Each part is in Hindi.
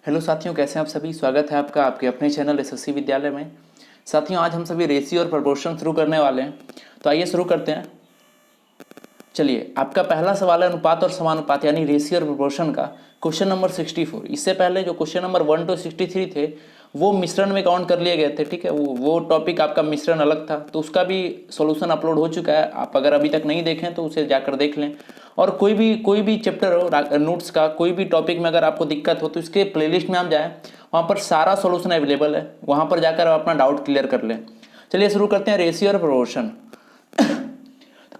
हेलो साथियों, कैसे हैं आप सभी। स्वागत है आपका आपके अपने चैनल एसएससी विद्यालय में। साथियों, आज हम सभी रेशियो और प्रोपोर्शन शुरू करने वाले हैं, तो आइए शुरू करते हैं। चलिए, आपका पहला सवाल है अनुपात और समानुपात यानी रेशियो और प्रोपोर्शन का, क्वेश्चन नंबर 64। इससे पहले जो क्वेश्चन नंबर 1 to 63 थे वो मिश्रण में काउंट कर लिए गए थे, ठीक है। वो टॉपिक आपका मिश्रण अलग था, तो उसका भी सॉल्यूशन अपलोड हो चुका है। आप अगर अभी तक नहीं देखें तो उसे जाकर देख लें। और कोई भी चैप्टर हो नोट्स का, कोई भी टॉपिक में अगर आपको दिक्कत हो तो इसके प्लेलिस्ट में आप जाएँ, वहाँ पर सारा सॉल्यूशन अवेलेबल है, वहाँ पर जाकर आप अपना डाउट क्लियर कर लें। चलिए शुरू करते हैं रेशियो और प्रोपोर्शन।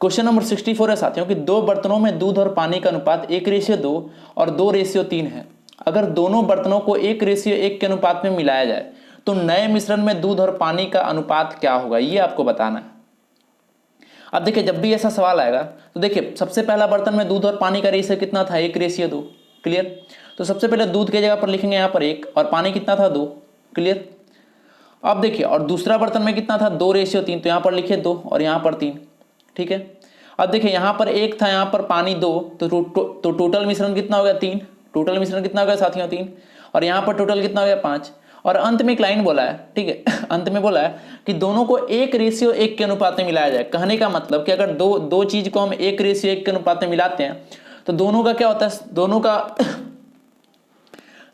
क्वेश्चन नंबर 64 है साथियों कि दो बर्तनों में दूध और पानी का अनुपात 1:2 और 2:3 है। अगर दोनों बर्तनों को 1:1 के अनुपात में मिलाया जाए तो नए मिश्रण में दूध और पानी का अनुपात क्या होगा, ये आपको बताना है। अब देखिए, जब भी ऐसा सवाल आएगा तो देखिए, सबसे पहला बर्तन में दूध और पानी का रेशियो कितना था, 1:2। क्लियर। तो सबसे पहले दूध की जगह पर लिखेंगे यहाँ पर 1 और पानी कितना था, 2। क्लियर। अब देखिए, और दूसरा बर्तन में कितना था, 2:3, तो यहाँ पर लिखे 2 और यहाँ पर 3। ठीक है। अब देखिए, यहाँ पर 1 था, यहाँ पर पानी 2, तो टोटल मिश्रण कितना हो गया, 3। टोटल मिश्रण कितना हो गया साथियों, 3। और यहाँ पर टोटल कितना हो गया, 5। और अंत में एक लाइन बोला है, ठीक है अंत में बोला है कि दोनों को 1:1 के अनुपात में मिलाया जाए। कहने का मतलब कि अगर दो चीज को हम 1:1 के अनुपात में मिलाते हैं तो दोनों का क्या होता है,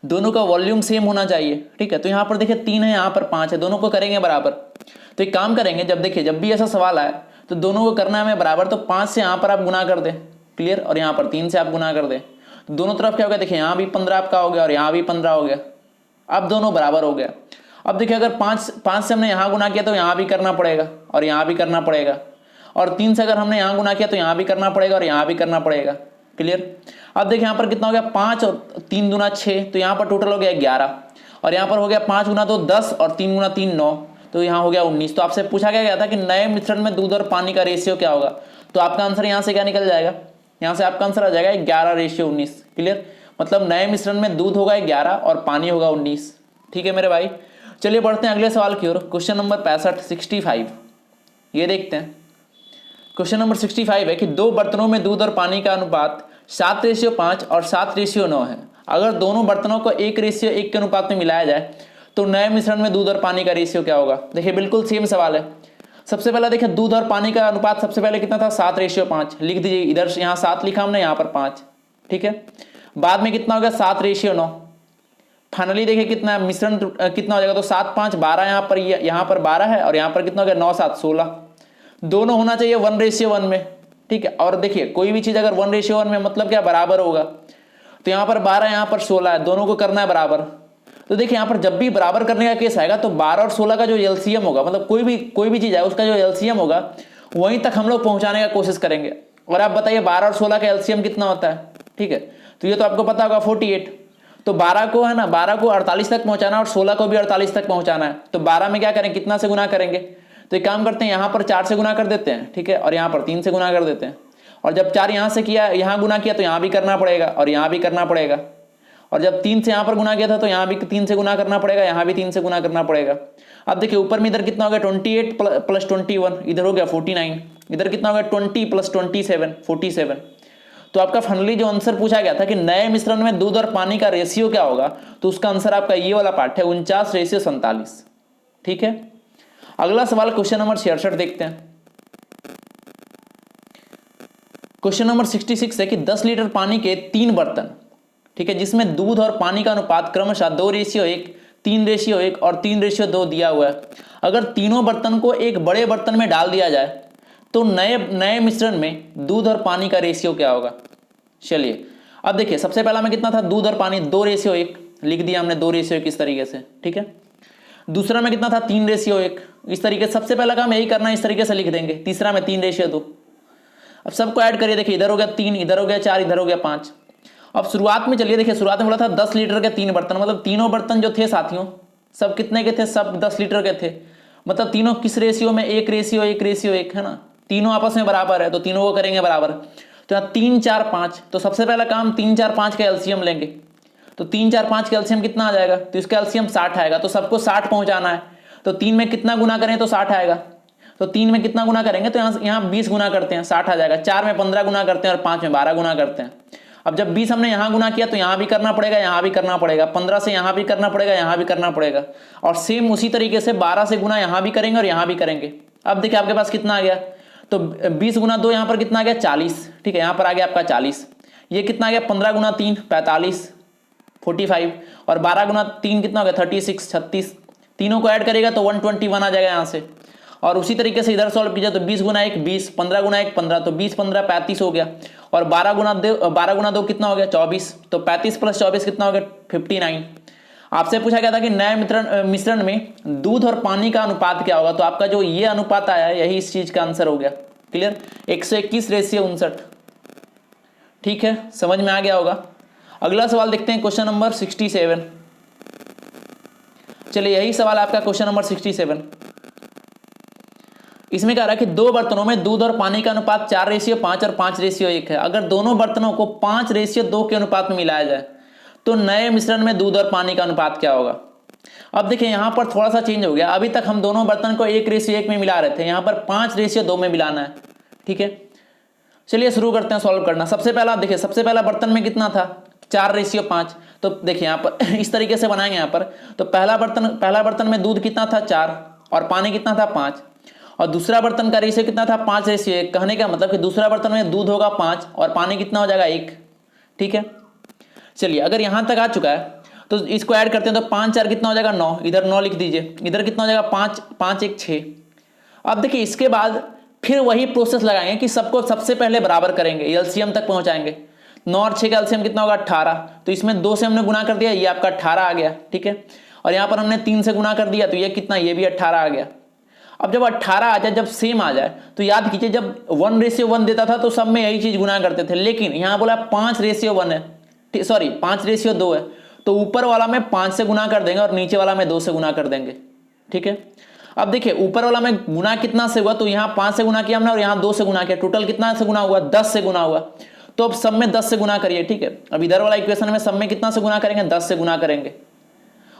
दोनों का वॉल्यूम सेम होना चाहिए। ठीक है। तो यहाँ पर देखिए 3 है, यहाँ पर 5 है, दोनों को करेंगे बराबर। तो एक काम करेंगे, जब भी ऐसा सवाल आए तो दोनों को करना है हमें बराबर, तो 5 से यहाँ पर आप गुना कर दें। क्लियर। और यहाँ पर 3 से आप गुना कर दें, तो दोनों तरफ क्या हो गया, देखिए यहाँ भी 15 आपका हो गया और यहाँ भी 15 हो गया। अब दोनों बराबर हो गया। अब देखिए, अगर 5 से हमने यहाँ गुना किया तो यहाँ भी करना पड़ेगा और यहाँ भी करना पड़ेगा। और 3 से अगर हमने यहाँ गुना किया तो यहाँ भी करना पड़ेगा और यहाँ भी करना पड़ेगा। क्लियर। अब देखिए यहाँ पर कितना हो गया, 5 और 3 दूना 6, तो यहाँ पर टोटल हो गया 11। और यहाँ पर हो गया 5 गुना 2 10 और 3 गुना 3 9, तो यहाँ हो गया 19। तो आपसे पूछा गया था कि नए मिश्रण में दूध और पानी का रेशियो क्या होगा, तो आपका आंसर यहाँ से क्या निकल जाएगा, यहाँ से आपका आंसर आ जाएगा 11:19। क्लियर। मतलब नए मिश्रण में दूध होगा 11 और पानी होगा 19। ठीक है मेरे भाई। चलिए बढ़ते हैं अगले सवाल की ओर। क्वेश्चन नंबर 65 ये देखते हैं। क्वेश्चन नंबर 65 है कि दो बर्तनों में दूध और पानी का अनुपात 7:5 और 7:9 है। अगर दोनों बर्तनों को 1:1 के अनुपात में मिलाया जाए तो नए मिश्रण में दूध और पानी का रेशियो क्या होगा। देखिए, बिल्कुल सेम सवाल है। सबसे पहले देखिए, दूध और पानी का अनुपात सबसे पहले कितना था, 7:5। लिख दीजिए, इधर यहाँ 7 लिखा हमने, यहाँ पर 5। ठीक है। बाद में कितना हो गया, 7:9। फाइनली देखिए कितना मिश्रण कितना हो जाएगा, तो 7 5 12, यहाँ पर 12 है और यहाँ पर कितना हो गया, 9 7 16। दोनों होना चाहिए 1:1 में। ठीक है। और देखिए, कोई भी चीज अगर 1:1 में मतलब क्या, बराबर होगा। तो यहाँ पर 12, यहाँ पर 16 है, दोनों को करना है बराबर। तो देखिए, यहाँ पर जब भी बराबर करने का केस आएगा तो 12 और 16 का जो एलसीएम होगा, मतलब कोई भी चीज है उसका जो एलसीएम होगा वहीं तक हम लोग पहुंचाने का कोशिश करेंगे। और आप बताइए 12 और 16 का एलसीएम कितना होता है। ठीक है। तो ये तो आपको पता होगा 48। तो 12 को है ना, 12 को 48 तक पहुंचाना और 16 को भी 48 तक पहुंचाना है। तो 12 में क्या करें, कितना से गुना करेंगे, तो एक काम करते हैं, यहाँ पर 4 से गुना कर देते हैं। ठीक है। और यहाँ पर 3 से गुना कर देते हैं। और जब 4 यहाँ से किया, यहाँ गुना किया, तो यहाँ भी करना पड़ेगा और यहाँ भी करना पड़ेगा। और जब 3 से यहाँ पर गुना किया था तो यहाँ भी 3 से गुना करना पड़ेगा, यहाँ भी 3 से गुना करना पड़ेगा। अब देखिए, ऊपर में इधर कितना हो गया, 28 + 21, इधर हो गया 49। इधर कितना हो गया, 20 + 27 47। तो आपका फाइनली जो आंसर पूछा गया था कि नए मिश्रण में दूध और पानी का रेशियो क्या होगा, तो उसका आंसर आपका ये वाला पार्ट है, 49:47। ठीक है। अगला सवाल क्वेश्चन नंबर 66 देखते हैं। क्वेश्चन नंबर 66 है कि 10 लीटर पानी के 3 बर्तन, ठीक है, जिसमें दूध और पानी का अनुपात क्रमशः 2:1, 3:1 और 3:2 दिया हुआ है। अगर तीनों बर्तन को एक बड़े बर्तन में डाल दिया जाए तो नए मिश्रण में दूध और पानी का रेशियो क्या होगा। चलिए, अब देखिए, सबसे पहला में कितना था, दूध और पानी 2:1, लिख दिया हमने 2:1 इस तरीके से। ठीक है। दूसरा में कितना था, 3:1, इस तरीके से। सबसे पहला काम यही करना है, इस तरीके से लिख देंगे। तीसरा में 3:2। अब सबको ऐड करिए, देखिए इधर हो गया 3, इधर हो गया 4, इधर हो गया 5। अब शुरुआत में चलिए, देखिए शुरुआत में बोला था 10 लीटर के 3 बर्तन, मतलब तीनों बर्तन जो थे साथियों सब कितने के थे, सब 10 लीटर के थे। मतलब तीनों किस रेशियो में, 1:1 है ना, तीनों आपस में बराबर है, तो तीनों को करेंगे बराबर। तो यहाँ 3 4 5, तो सबसे पहला काम 3 4 5 का एलसीएम लेंगे। तो 3 4 5 का एलसीएम कितना आ जाएगा, तो इसका एलसीएम 60 आएगा। तो सबको 60 पहुंचाना है, तो 3 में कितना गुना करें तो 60 आएगा। तो 3 में कितना गुना करेंगे, तो यहाँ 20 गुना करते हैं, 60 आ जाएगा। 4 में 15 गुना करते हैं और 5 में 12 गुना करते हैं। अब जब 20 हमने यहाँ गुना किया तो यहाँ भी करना पड़ेगा, यहाँ भी करना पड़ेगा, 15 से यहाँ भी करना पड़ेगा, यहाँ भी करना पड़ेगा, और सेम उसी तरीके से 12 से गुना यहाँ भी करेंगे और यहाँ भी करेंगे। अब देखिए आपके पास कितना आ गया, तो 20 गुना 2 यहाँ पर कितना आ गया 40, ठीक है, यहाँ पर आ गया आपका 40। ये कितना आ गया 15 गुना 3 45 45, और 12 गुना 3 कितना हो गया 36 36, तीनों को ऐड करेगा तो 121 आ जाएगा यहाँ से। और उसी तरीके से इधर सॉल्व कीजिए तो 20 गुना 1 20, 15 गुना 1 15, तो 20 15 35 हो गया, और 12 गुना 2 कितना हो गया 24, तो 35 प्लस 24 कितना हो गया 59। आपसे पूछा गया था कि नए मिश्रण में दूध और पानी का अनुपात क्या होगा, तो आपका जो ये अनुपात आया यही इस चीज का आंसर हो गया। क्लियर, 121:59। ठीक है, समझ में आ गया होगा। अगला सवाल देखते हैं, क्वेश्चन नंबर 67। चलिए यही सवाल आपका क्वेश्चन नंबर 67। इसमें कह रहा है कि दो बर्तनों में दूध और पानी का अनुपात 4:5 और 5:1 है। अगर दोनों बर्तनों को 5:2 के अनुपात में मिलाया जाए तो नए मिश्रण में दूध और पानी का अनुपात क्या होगा। अब देखिए यहां पर थोड़ा सा चेंज हो गया, अभी तक हम दोनों बर्तन को 1:1 में मिला रहे थे, यहां पर 5:2 में मिलाना है। ठीक है, चलिए शुरू करते हैं सॉल्व करना। सबसे पहला देखिए, सबसे पहला बर्तन में कितना था 4:5, तो देखिए यहाँ पर इस तरीके से बनाएंगे। यहाँ पर तो पहला बर्तन में दूध कितना था 4 और पानी कितना था 5, और दूसरा बर्तन का रेशियो कितना था 5:1। कहने का मतलब कि दूसरा बर्तन में दूध होगा 5 और पानी कितना हो जाएगा 1। ठीक है, चलिए अगर यहां तक आ चुका है तो इसको ऐड करते हैं, तो 5 4 कितना हो जाएगा 9, इधर 9 लिख दीजिए, इधर कितना हो जाएगा 5 5 1 6। अब देखिए इसके बाद फिर वही प्रोसेस लगाएंगे कि सबको सबसे पहले बराबर करेंगे, एलसीएम तक पहुंचाएंगे। 9 और 6 का एलसीएम कितना होगा 18, तो इसमें 2 से हमने गुना कर दिया, ये आपका 18 आ गया। ठीक है, और यहाँ पर हमने 3 से गुना कर दिया तो ये कितना, ये भी 18 आ गया। अब जब 18 आ जाए, जब सेम आ जाए, तो याद कीजिए जब 1:1 देता था तो सब में यही चीज गुना करते थे, लेकिन यहाँ बोला 5:1 है, सॉरी 5:2 है, तो ऊपर वाला में 5 से गुना कर देंगे और नीचे वाला में 2 से गुना कर देंगे। ठीक है, अब देखिए ऊपर वाला में गुना कितना से हुआ, तो यहाँ 5 से गुना किया हमने और यहाँ 2 से गुना किया, टोटल कितना से गुना हुआ 10 से गुना हुआ। तो अब सब में 10 से गुना करिए। ठीक है, अब इधर वाला इक्वेशन में सब में कितना से गुना करेंगे 10 से गुना करेंगे,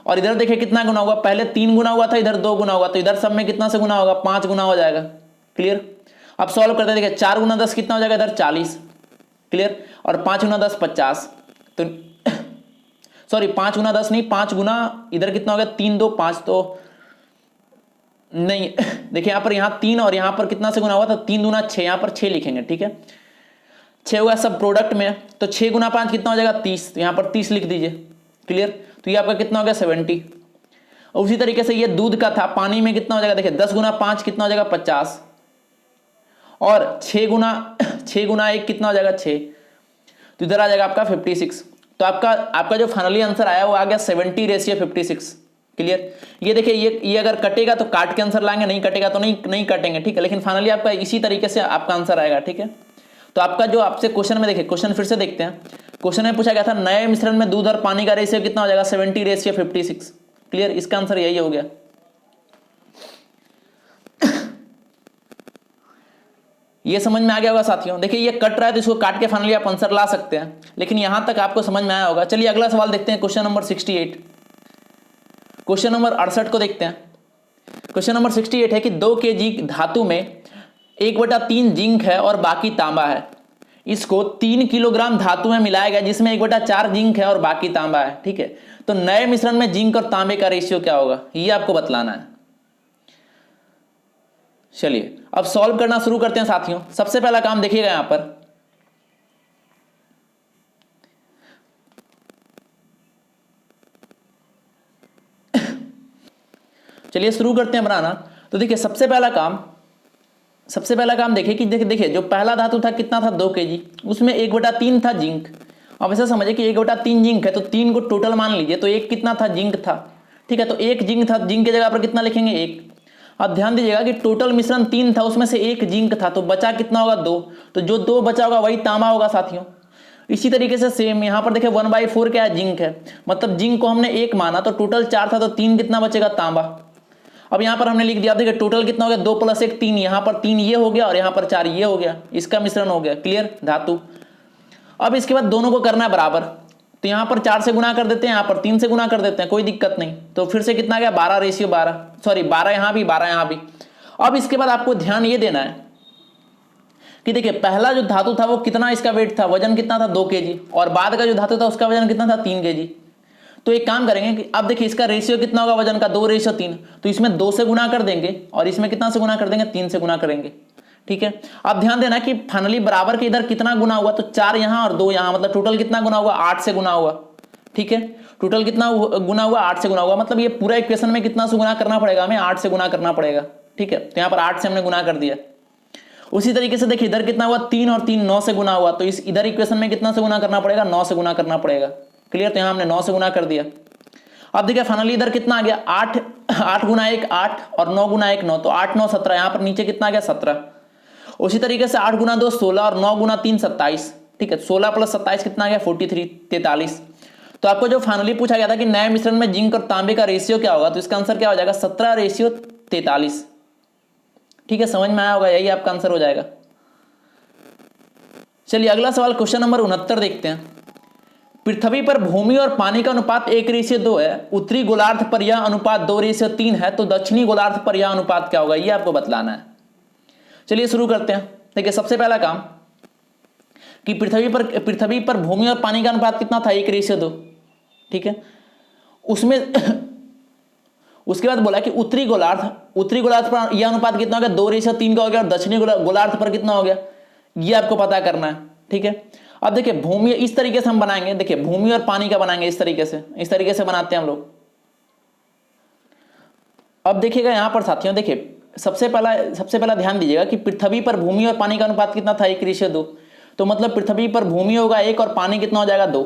और इधर देखिए कितना गुना हुआ, पहले 3 गुना हुआ था, इधर 2 गुना हुआ, तो इधर सब में कितना से गुना होगा 5 गुना हो जाएगा। क्लियर, अब सॉल्व करते हैं, देखिए 4 गुना 10 कितना हो जाएगा इधर 40। क्लियर, और 5 गुना 10 50, तो सॉरी 5 गुना 10 नहीं, 5 गुना इधर कितना हो गया 3 2 5, तो नहीं देखिए यहाँ पर 3 और यहाँ पर कितना से गुना हुआ था 3 दूना 6, यहाँ पर 6 लिखेंगे। ठीक है, 6 होगा सब प्रोडक्ट में, तो 6 गुना 5 कितना हो जाएगा 30, तो यहाँ पर 30 लिख दीजिए। क्लियर, तो ये आपका कितना हो गया 70। और उसी तरीके से ये दूध का था, पानी में कितना हो जाएगा, देखिए 10 गुना 5 कितना हो जाएगा 50, और 6 गुना 1 कितना हो जाएगा 6, तो इधर आ जाएगा आपका 56। तो आपका जो फाइनली आंसर आया वो आ गया 70:56। क्लियर, ये देखिए ये अगर कटेगा तो काट के आंसर लाएंगे, नहीं कटेगा तो नहीं काटेंगे। ठीक है, लेकिन फाइनली आपका इसी तरीके से आपका आंसर आएगा। ठीक है, तो आपका जो आपसे क्वेश्चन में देखिए, क्वेश्चन फिर से देखते हैं। क्वेश्चन में पूछा गया था नए मिश्रण में दूध और पानी का रेशियो कितना हो जाएगा 70:56। क्लियर, इसका आंसर यही हो गया। ये समझ में आ गया होगा साथियों। देखिए ये कट रहा है तो इसको काट के फाइनली आप आंसर ला सकते हैं, लेकिन यहां तक आपको समझ में आया होगा। चलिए अगला सवाल देखते हैं, क्वेश्चन नंबर 68। क्वेश्चन नंबर 68 को देखते हैं। क्वेश्चन नंबर 68 है कि 2 kg धातु में 1/3 जिंक है और बाकी तांबा है। इसको 3 किलोग्राम धातु में मिलाया गया जिसमें 1/4 जिंक है और बाकी तांबा है। ठीक है, तो नए मिश्रण में जिंक और तांबे का रेशियो क्या होगा, ये आपको बतलाना है। चलिए अब सॉल्व करना शुरू करते हैं साथियों। सबसे पहला काम देखिएगा यहां पर, चलिए शुरू करते हैं बनाना। तो देखिए सबसे पहला काम देखिए कि देखिए जो पहला धातु था कितना था 2 kg, उसमें 1/3 था जिंक। अब ऐसा समझिए कि 1/3 जिंक है तो 3 को टोटल मान लीजिए, तो 1 कितना था जिंक था। ठीक है, तो 1 जिंक था, जिंक की जगह पर कितना लिखेंगे 1। अब ध्यान दीजिएगा कि टोटल मिश्रण 3 था, उसमें से 1 जिंक था, तो बचा कितना होगा 2, तो जो 2 बचा होगा वही तांबा होगा साथियों। इसी तरीके से सेम यहाँ पर देखिए 1/4 क्या है जिंक है, मतलब जिंक को हमने 1 माना तो टोटल 4 था, तो 3 कितना बचेगा तांबा। अब यहाँ पर हमने लिख दिया, देखिए टोटल कितना हो गया 2 + 1 3, यहाँ पर 3 ये हो गया और यहाँ पर 4 ये हो गया, इसका मिश्रण हो गया। क्लियर, धातु। अब इसके बाद दोनों को करना है बराबर, तो यहाँ पर 4 से गुना कर देते हैं, यहाँ पर 3 से गुना कर देते हैं, कोई दिक्कत नहीं। तो फिर से कितना गया 12:12, सॉरी 12 यहाँ भी 12 यहाँ भी। अब इसके बाद आपको ध्यान ये देना है कि देखिए पहला जो धातु था वो कितना इसका वेट था, वजन कितना था 2 kg, और बाद का जो धातु था उसका वजन कितना था 3 kg। तो एक काम करेंगे कि अब देखिए इसका रेशियो कितना होगा वजन का, 2:3, तो इसमें 2 से गुना कर देंगे और इसमें कितना से गुना कर देंगे, 3 से गुना करेंगे। ठीक है, अब ध्यान देना कि फाइनली बराबर के इधर कितना गुना हुआ, तो 4 यहाँ और 2 यहाँ, मतलब टोटल कितना गुना हुआ, 8 से गुना हुआ। ठीक है, टोटल कितना गुना हुआ, 8 से गुना हुआ, मतलब ये पूरा इक्वेशन में कितना से गुना करना पड़ेगा, हमें 8 से गुना करना पड़ेगा। ठीक है, तो यहाँ पर 8 से हमने गुना कर दिया। उसी तरीके से देखिए इधर कितना हुआ, 3 और 3 9 से गुना हुआ, तो इस इधर इक्वेशन में कितना से गुना करना पड़ेगा, 9 से गुना करना पड़ेगा। क्लियर, तो यहाँ हमने 9 से गुना कर दिया। अब देखिए फाइनली इधर कितना आ गया, 8 गुना 1 8 और 9 गुना 1 9, तो 8 9 17, यहाँ पर नीचे कितना आ गया 17। उसी तरीके से 8 गुना 2 16 और 9 गुना 3 27। ठीक है, 16 + 27 कितना आ गया 43 43। तो आपको जो फाइनली पूछा गया था कि नए मिश्रण में जिंक और तांबे का रेशियो क्या होगा, तो इसका आंसर क्या हो जाएगा, 17:43। ठीक है, समझ में आया होगा, यही आपका आंसर हो जाएगा। चलिए अगला सवाल क्वेश्चन नंबर 69 देखते हैं। पृथ्वी पर भूमि और पानी का अनुपात 1:2 है, उत्तरी गोलार्ध पर यह अनुपात 2:3 है, तो दक्षिणी गोलार्ध पर यह अनुपात क्या होगा, यह आपको बतलाना है। चलिए शुरू करते हैं। देखिए सबसे पहला काम कि पृथ्वी पर भूमि और पानी का अनुपात कितना था, 1:2। ठीक है, उसमें उसके बाद बोला कि उत्तरी गोलार्ध पर यह अनुपात कितना हो गया, 2:3 का हो गया, और दक्षिणी गोलार्ध पर कितना हो गया, यह आपको पता करना है। ठीक है, अब देखिए भूमि इस तरीके से हम बनाएंगे, देखिए भूमि और पानी का बनाएंगे इस तरीके से बनाते हैं हम लोग। अब देखिएगा यहां पर साथियों, देखिए सबसे पहला ध्यान दीजिएगा कि पृथ्वी पर भूमि और पानी का अनुपात कितना था, 1:2। तो मतलब पृथ्वी पर भूमि होगा 1 और पानी कितना हो जाएगा 2।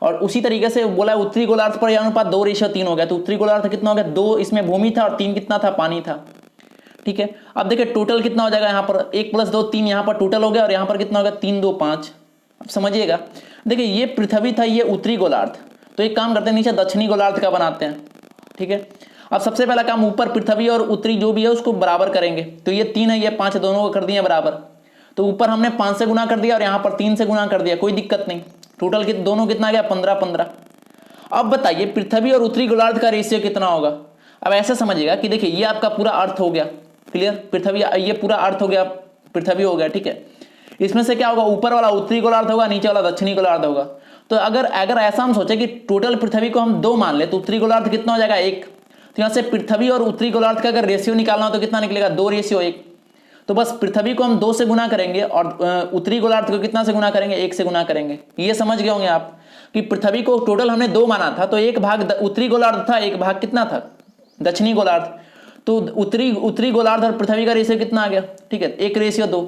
और उसी तरीके से बोला उत्तरी गोलार्ध पर यह अनुपात 2:3 हो गया, तो उत्तरी गोलार्ध कितना हो गया, 2 इसमें भूमि था और 3 कितना था, पानी था। ठीक है, अब देखिए टोटल कितना हो जाएगा, यहाँ पर 1 + 2 3 यहाँ पर टोटल हो गया, और यहाँ पर कितना हो गया 3 2 5। अब समझिएगा, देखिए ये पृथ्वी था, ये उत्तरी गोलार्ध, तो एक काम करते हैं नीचे दक्षिणी गोलार्ध का बनाते हैं। ठीक है, अब सबसे पहला काम ऊपर पृथ्वी और उत्तरी जो भी है उसको बराबर करेंगे, तो ये 3 है ये 5 है, दोनों को कर दिए बराबर। तो ऊपर हमने 5 से गुना कर दिया और यहाँ पर 3 से गुना कर दिया, कोई दिक्कत नहीं। टोटल दोनों कितना गया 15 15। अब बताइए पृथ्वी और उत्तरी गोलार्ध का रेशियो कितना होगा। अब ऐसे समझिएगा कि देखिए ये आपका पूरा अर्थ हो गया, क्लियर, पृथ्वी ये पूरा अर्थ हो गया, पृथ्वी हो गया। ठीक है, इसमें से क्या होगा, ऊपर वाला उत्तरी गोलार्ध होगा, नीचे वाला दक्षिणी गोलार्ध होगा। तो अगर ऐसा हम सोचे कि टोटल पृथ्वी को हम 2 मान ले, तो उत्तरी गोलार्ध कितना हो जाएगा 1। तो यहाँ से पृथ्वी और उत्तरी गोलार्ध का अगर रेशियो निकालना हो तो कितना निकलेगा, 2:1। तो बस पृथ्वी को हम 2 से गुना करेंगे और उत्तरी गोलार्ध को कितना से गुना करेंगे, 1 से गुना करेंगे। ये समझ गए होंगे आप कि पृथ्वी को टोटल हमने 2 माना था, तो 1 भाग उत्तरी गोलार्ध था, 1 भाग कितना था, दक्षिणी गोलार्ध। तो उत्तरी गोलार्ध और पृथ्वी का रेशियो कितना आ गया, ठीक है 1:2।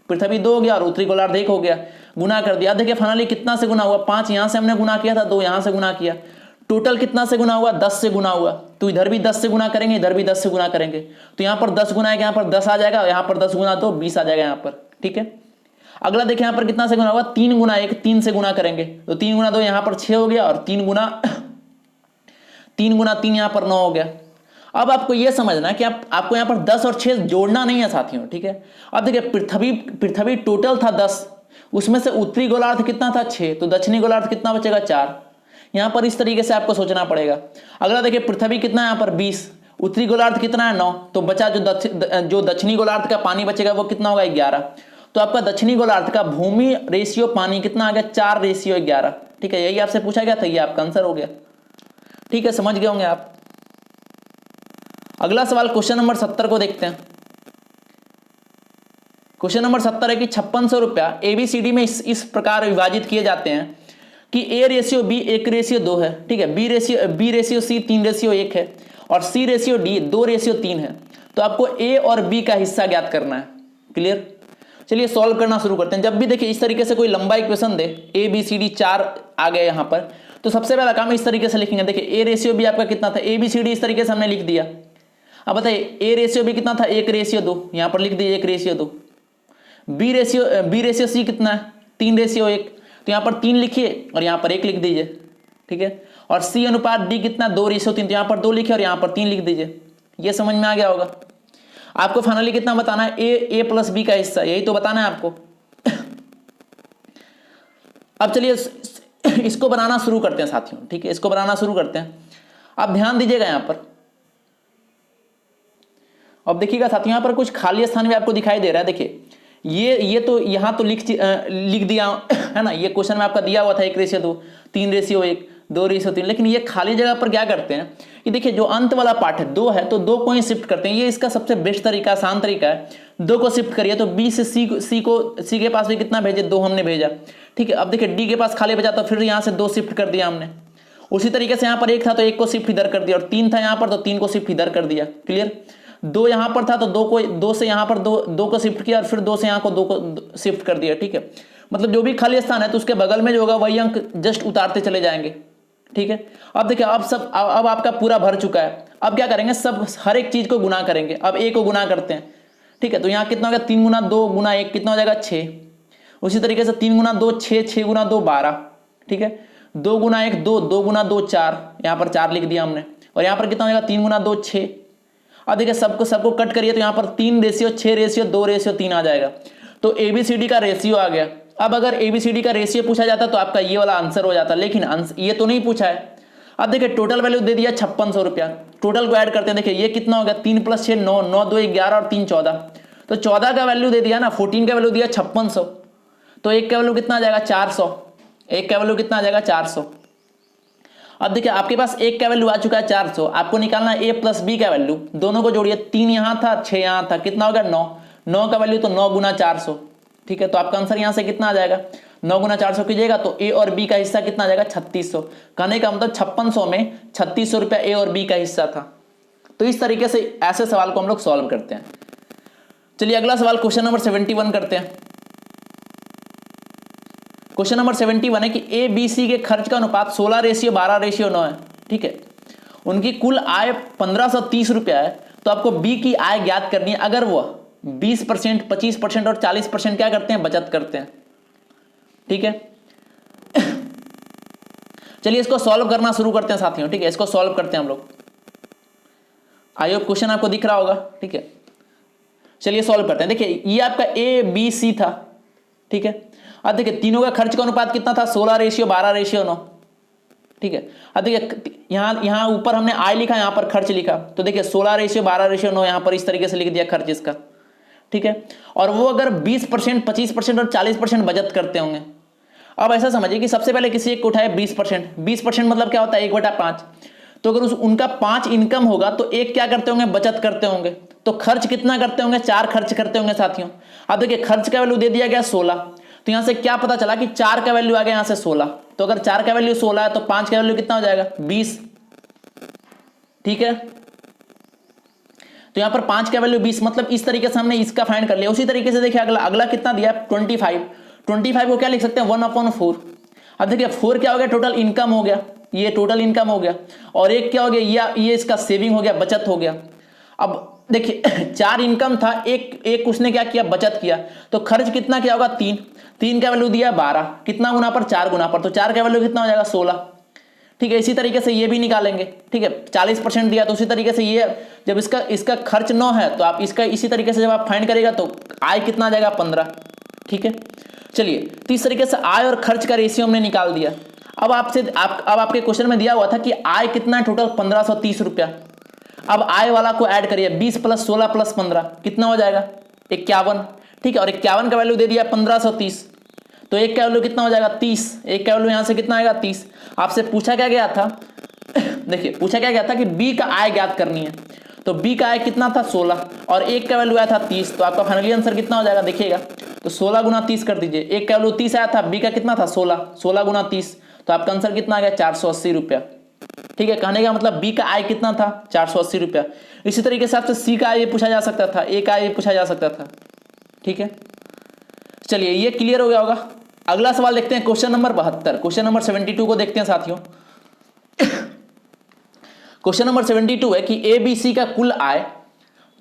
पृथ्वी 2 हो गया और उत्तरी गोलार्ध 1 हो गया, गुना कर दिया। देखिए फाइनली कितना से गुना हुआ, 5 यहां से हमने गुना किया था, 2 यहां से गुना किया, टोटल कितना से गुना हुआ, 10 से गुना हुआ। तो इधर भी 10 से गुना करेंगे, इधर भी 10 से गुना करेंगे, तो यहाँ पर 10 गुना है, यहाँ पर 10 आ जाएगा, यहाँ पर 10 गुना तो 20 आ जाएगा यहाँ पर। ठीक है, अगला देखिए यहाँ पर कितना से गुना हुआ, 3 गुना 1 3 से गुना करेंगे, तो 3 गुना 2 यहाँ पर 6 हो गया, और 3 गुना 3 यहाँ पर 9 हो गया। अब आपको यह समझना है कि आपको यहाँ पर 10 और 6 जोड़ना नहीं है साथियों। ठीक है, अब देखिए पृथ्वी टोटल था 10, उसमें से उत्तरी गोलार्ध कितना था 6, तो दक्षिणी गोलार्ध कितना बचेगा 4। यहाँ पर इस तरीके से आपको सोचना पड़ेगा। अगला देखिए पृथ्वी कितना है यहाँ पर 20, उत्तरी गोलार्ध कितना है 9, तो बचा जो दक्षिणी गोलार्ध का पानी बचेगा वो कितना होगा 11। तो आपका दक्षिणी गोलार्ध का भूमि रेशियो पानी कितना आ गया, 4:11। ठीक है, यही आपसे पूछा गया था, ये आपका आंसर हो गया। ठीक है, समझ गए होंगे आप। अगला सवाल क्वेश्चन नंबर 70 को देखते हैं। क्वेश्चन नंबर 70 है कि 5600 रुपया ABCD में इस प्रकार विभाजित किए जाते हैं कि A:B 1:2 है, ठीक है, B रेशियो C 3:1 है, और C रेशियो D 2:3 है। तो आपको A और B का हिस्सा ज्ञात करना है। क्लियर, चलिए सॉल्व करना शुरू करते हैं। जब भी देखिए इस तरीके से कोई लंबा इक्वेशन दे, ABCD 4 आ गए यहाँ पर, तो सबसे पहला काम इस तरीके से लिखेंगे। देखिए A:B आपका कितना था, ABCD इस तरीके से हमने लिख दिया। अब बताइए A:B कितना था, 1:2, यहाँ पर लिख दीजिए 1:2। B रेशियो C कितना है, 3:1, तो यहाँ पर 3 लिखिए और यहाँ पर 1 लिख दीजिए। ठीक है, और C अनुपात D कितना 2:3, तो यहाँ पर 2 लिखिए और यहाँ पर 3 लिख दीजिए। ये समझ में आ गया होगा। आपको फाइनली कितना बताना है, A + B का हिस्सा, यही तो बताना है आपको। अब चलिए इसको बनाना शुरू करते हैं साथियों। ठीक है, इसको बनाना शुरू करते हैं। अब ध्यान दीजिएगा यहाँ पर, अब देखिएगा साथियों यहाँ पर कुछ खाली स्थान भी आपको दिखाई दे रहा है। देखिए ये तो यहाँ तो लिख दिया है ना, ये क्वेश्चन में आपका दिया हुआ था 1:2, 3:1, 2:3, लेकिन ये खाली जगह पर क्या करते हैं कि देखिए जो अंत वाला पार्ट है 2 है तो 2 को ही शिफ्ट करते हैं। ये इसका सबसे बेस्ट तरीका, आसान तरीका है। 2 को शिफ्ट करिए तो बी से सी के पास भी कितना भेजे, 2 हमने भेजा, ठीक है। अब देखिए डी के पास खाली बचा तो फिर यहाँ से 2 शिफ्ट कर दिया हमने। उसी तरीके से यहाँ पर 1 था तो 1 को शिफ्ट इधर कर दिया, और 3 था यहाँ पर तो 3 को शिफ्ट इधर कर दिया। क्लियर। 2 यहाँ पर था तो 2 से यहाँ पर 2 को शिफ्ट किया, और फिर 2 से यहाँ को 2 को शिफ्ट कर दिया, ठीक है। मतलब जो भी खाली स्थान है तो उसके बगल में जो होगा वही अंक जस्ट उतारते चले जाएंगे, ठीक है। अब देखिए अब आपका पूरा भर चुका है। अब क्या करेंगे, सब हर एक चीज को गुना करेंगे। अब a को गुना करते हैं, ठीक है। तो यहाँ कितना हो गया, 3 × 2 × 1 कितना हो जाएगा, 6। उसी तरीके से 3 × 2 6, 6 × 2 12, ठीक है। 2 × 1 2, 2 × 2 4, यहाँ पर 4 लिख दिया हमने, और यहाँ पर कितना हो जाएगा 3 × 2 6। अब देखिए सबको कट करिए तो यहाँ पर 3:6:2:3 आ जाएगा। तो ABCD का रेशियो आ गया। अब अगर ABCD का रेशियो पूछा जाता तो आपका ये वाला आंसर हो जाता, लेकिन ये तो नहीं पूछा है। अब देखिए टोटल वैल्यू दे दिया 5600 रुपया। टोटल को ऐड करते हैं, देखिए ये कितना हो गया, 3 + 6 9, 9 2 11 और 3 14। तो 14 का वैल्यू दे दिया ना, 14 का वैल्यू दिया 5600, तो एक का वैल्यू कितना आ जाएगा 400। एक का वैल्यू कितना आ जाएगा 400। अब देखिए आपके पास एक का वैल्यू आ चुका है 400, आपको निकालना है a + b का वैल्यू। दोनों को जोड़िए, 3 यहाँ था 6 यहाँ था, कितना हो गया 9। 9 का वैल्यू तो 9 × 400, ठीक है। तो आपका आंसर यहाँ से कितना आ जाएगा, 9 × 400 कीजिएगा तो a और b का हिस्सा कितना आ जाएगा 3600। कहने का मतलब 5600 में 3600 रुपया a और b का हिस्सा था। तो इस तरीके से ऐसे सवाल को हम लोग सॉल्व करते हैं। चलिए अगला सवाल क्वेश्चन नंबर 71 करते हैं। क्वेश्चन नंबर 71 है कि ABC के खर्च का अनुपात 16:12:9 है, ठीक है। उनकी कुल आय 1530 रुपया है, तो आपको B की आय ज्ञात करनी है अगर वह 20%, 25% और 40% क्या करते हैं, बचत करते हैं, ठीक है। चलिए इसको सॉल्व करना शुरू करते हैं साथियों, ठीक है। इसको सॉल्व करते हैं हम लोग। आई होप क्वेश्चन आपको दिख रहा होगा, ठीक है। चलिए सॉल्व करते हैं। देखिए ये आपका ABC था, ठीक है। अब देखिए तीनों का खर्च का अनुपात कितना था, 16:12:9, ठीक है। अब देखिए यहाँ ऊपर हमने आय लिखा, यहाँ पर खर्च लिखा, तो देखिए 16:12:9 यहाँ पर इस तरीके से लिख दिया खर्च इसका, ठीक है। और वो अगर 20%, 25% और 40% बचत करते होंगे। अब ऐसा समझिए कि सबसे पहले किसी एक को उठाए 20%। 20% मतलब क्या होता है, 1/5। तो अगर उनका 5 इनकम होगा तो एक क्या करते होंगे, बचत करते होंगे। तो खर्च कितना करते होंगे, 4 खर्च करते होंगे साथियों। अब देखिए खर्च का वैल्यू दे दिया गया 16, तो यहां से क्या पता चला कि 4 का वैल्यू आ गया यहां से 16। तो अगर 4 का वैल्यू 16 है तो 5 का वैल्यू कितना हो जाएगा 20, ठीक है। तो यहां पर 5 का वैल्यू 20, मतलब इस तरीके से हमने इसका फाइंड कर लिया। उसी तरीके से देखिए अगला कितना दिया 25। 25 को क्या लिख सकते हैं 1/4। अब देखिए 4 क्या हो गया, टोटल इनकम हो गया, ये टोटल इनकम हो गया। और एक क्या हो गया, ये इसका सेविंग हो गया, बचत हो गया। अब देखिए 4 इनकम था, एक उसने क्या किया, बचत किया। तो खर्च कितना क्या होगा 3। 3 का वैल्यू दिया 12, कितना गुना पर 4 गुना पर, तो 4 का वैल्यू कितना हो जाएगा 16, ठीक है। इसी तरीके से ये भी निकालेंगे, ठीक है। 40% दिया तो उसी तरीके से ये जब इसका खर्च 9 है तो आप इसका इसी तरीके से जब आप फाइंड करेगा तो आय कितना आ जाएगा 15, ठीक है। चलिए तो इस तरीके से आय और खर्च का रेशियो हमने निकाल दिया। अब आपके क्वेश्चन में दिया हुआ था कि आय कितना है, टोटल 1530 रुपया। अब आय वाला को ऐड करिए, 20 + 16 + 15 कितना हो जाएगा 51, ठीक है। और 51 का वैल्यू दे दिया 1530, तो एक का वैल्यू कितना हो जाएगा 30। एक का वैल्यू यहां से कितना आएगा 30। आपसे पूछा क्या गया था देखिए पूछा क्या गया था कि बी का आय ज्ञात करनी है। तो बी का आय कितना था 16 और एक का वैल्यू आया था 30। तो आपका फाइनली आंसर कितना हो जाएगा देखिएगा, तो 16 × 30 कर दीजिए। एक का वैल्यू 30 आया था, बी का कितना था 16, 16 × 30, तो आपका आंसर कितना आ गया 480 रुपया, ठीक है। कहने का मतलब बी का आय कितना था 480 रुपया। इसी तरीके से आपसे सी का आय पूछा जा सकता था, ए का आय पूछा जा सकता था, ठीक है। चलिए ये क्लियर हो गया होगा। अगला सवाल देखते हैं क्वेश्चन नंबर 72। क्वेश्चन नंबर 72 को देखते हैं साथियों। क्वेश्चन नंबर 72 है कि ABC का कुल आय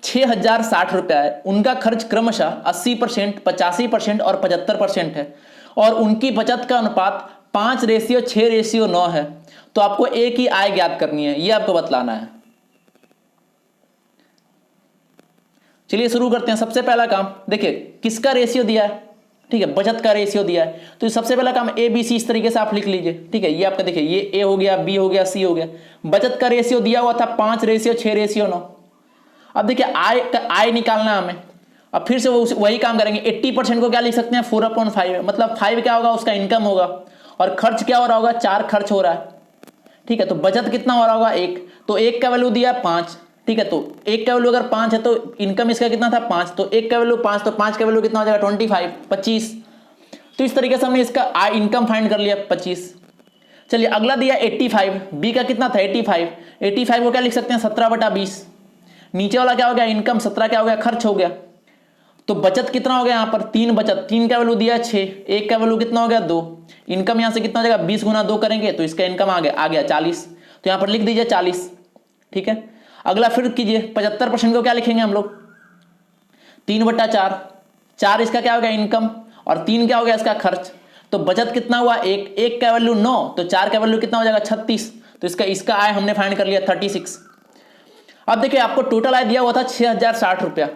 6060 रुपया है। उनका खर्च क्रमशः 80%, 85% और 75% है, और उनकी बचत का अनुपात 5:6:9 है। तो आपको ए की आय ज्ञात करनी है, यह आपको बतलाना है। चलिए शुरू करते हैं। सबसे पहला काम देखिए किसका रेशियो दिया है, ठीक है, बचत का रेशियो दिया है। तो सबसे पहला काम ABC इस तरीके से आप लिख लीजिए, ठीक है। ये आपका देखिए ये ए हो गया, बी हो गया, सी हो गया। बचत का रेशियो दिया हुआ था 5:6:9। अब देखिए आय निकालना है हमें। अब फिर से वही काम करेंगे। 80% को क्या लिख सकते हैं 4/5, मतलब 5 क्या होगा उसका इनकम होगा, और खर्च क्या हो रहा होगा 4 खर्च हो रहा है, ठीक है। तो बचत कितना हो रहा होगा 1, तो 1 का वैल्यू दिया 5, ठीक है। तो 1 का वैल्यू अगर 5 है तो इनकम इसका कितना था 5, तो 1 का वैल्यू 5, तो 5 का वैल्यू कितना हो जाएगा 25। तो इस तरीके से हमने इसका इनकम फाइंड कर लिया 25। चलिए अगला दिया 85, बी का कितना था 85 को क्या लिख सकते हैं 17/20। नीचे वाला क्या हो गया इनकम, 17 क्या हो गया खर्च हो गया। तो बचत कितना हो गया यहाँ पर 3 बचत, 3 का वैल्यू दिया 6, 1 का वैल्यू कितना हो गया 2, इनकम यहाँ से कितना हो जाएगा 20 गुना 2 करेंगे तो इसका इनकम आ गया 40, तो यहाँ पर लिख दीजिए 40, ठीक है। अगला फिर कीजिए 75% को क्या लिखेंगे हम लोग 3/4, 4 इसका क्या हो गया इनकम और 3 क्या हो गया इसका खर्च। तो बचत कितना हुआ 1 का वैल्यू 9, तो 4 का वैल्यू कितना हो जाएगा 36, तो इसका आय हमने फाइंड कर लिया 36। अब देखिए आपको टोटल आय दिया हुआ था 6060 रुपया।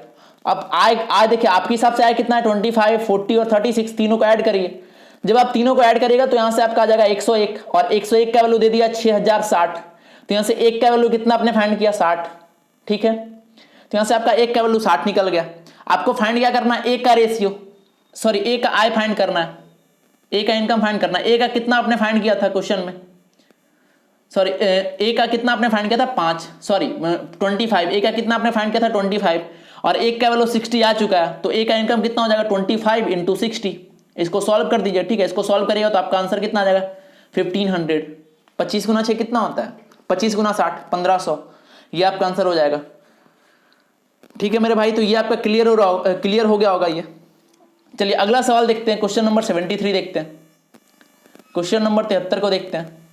अब आय देखिए आपके हिसाब से आय कितना है 25, 40 और 36, तीनों को ऐड करिए। जब आप तीनों को ऐड करिएगा तो यहां से आपका आ जाएगा 101, और 101 का वैल्यू दे दिया 6060, तो यहां से 1 का वैल्यू कितना आपने फाइंड किया 60, ठीक है। तो यहां से आपका 1 का वैल्यू 60 निकल गया। आपको फाइंड क्या करना है, ए का रेशियो, सॉरी ए का आय फाइंड करना है, ए का इनकम फाइंड करना है। ए का कितना आपने फाइंड किया था क्वेश्चन में, सॉरी ए का कितना आपने फाइंड किया था 5, सॉरी 25, ए का कितना आपने फाइंड किया था 25, और 1 का वैल्यू 60 आ चुका है, तो ए का इनकम कितना हो जाएगा 25 × 60। इसको सॉल्व कर दीजिए, ठीक है। इसको सॉल्व करिएगा तो आपका आंसर कितना आ जाएगा 1500। 25 गुना 6 कितना होता है 25 गुना 60 1500, ये आपका आंसर हो जाएगा, ठीक है मेरे भाई। तो ये आपका क्लियर हो गया होगा ये। चलिए अगला सवाल देखते हैं, क्वेश्चन नंबर 73 देखते हैं। क्वेश्चन नंबर 73 को देखते हैं।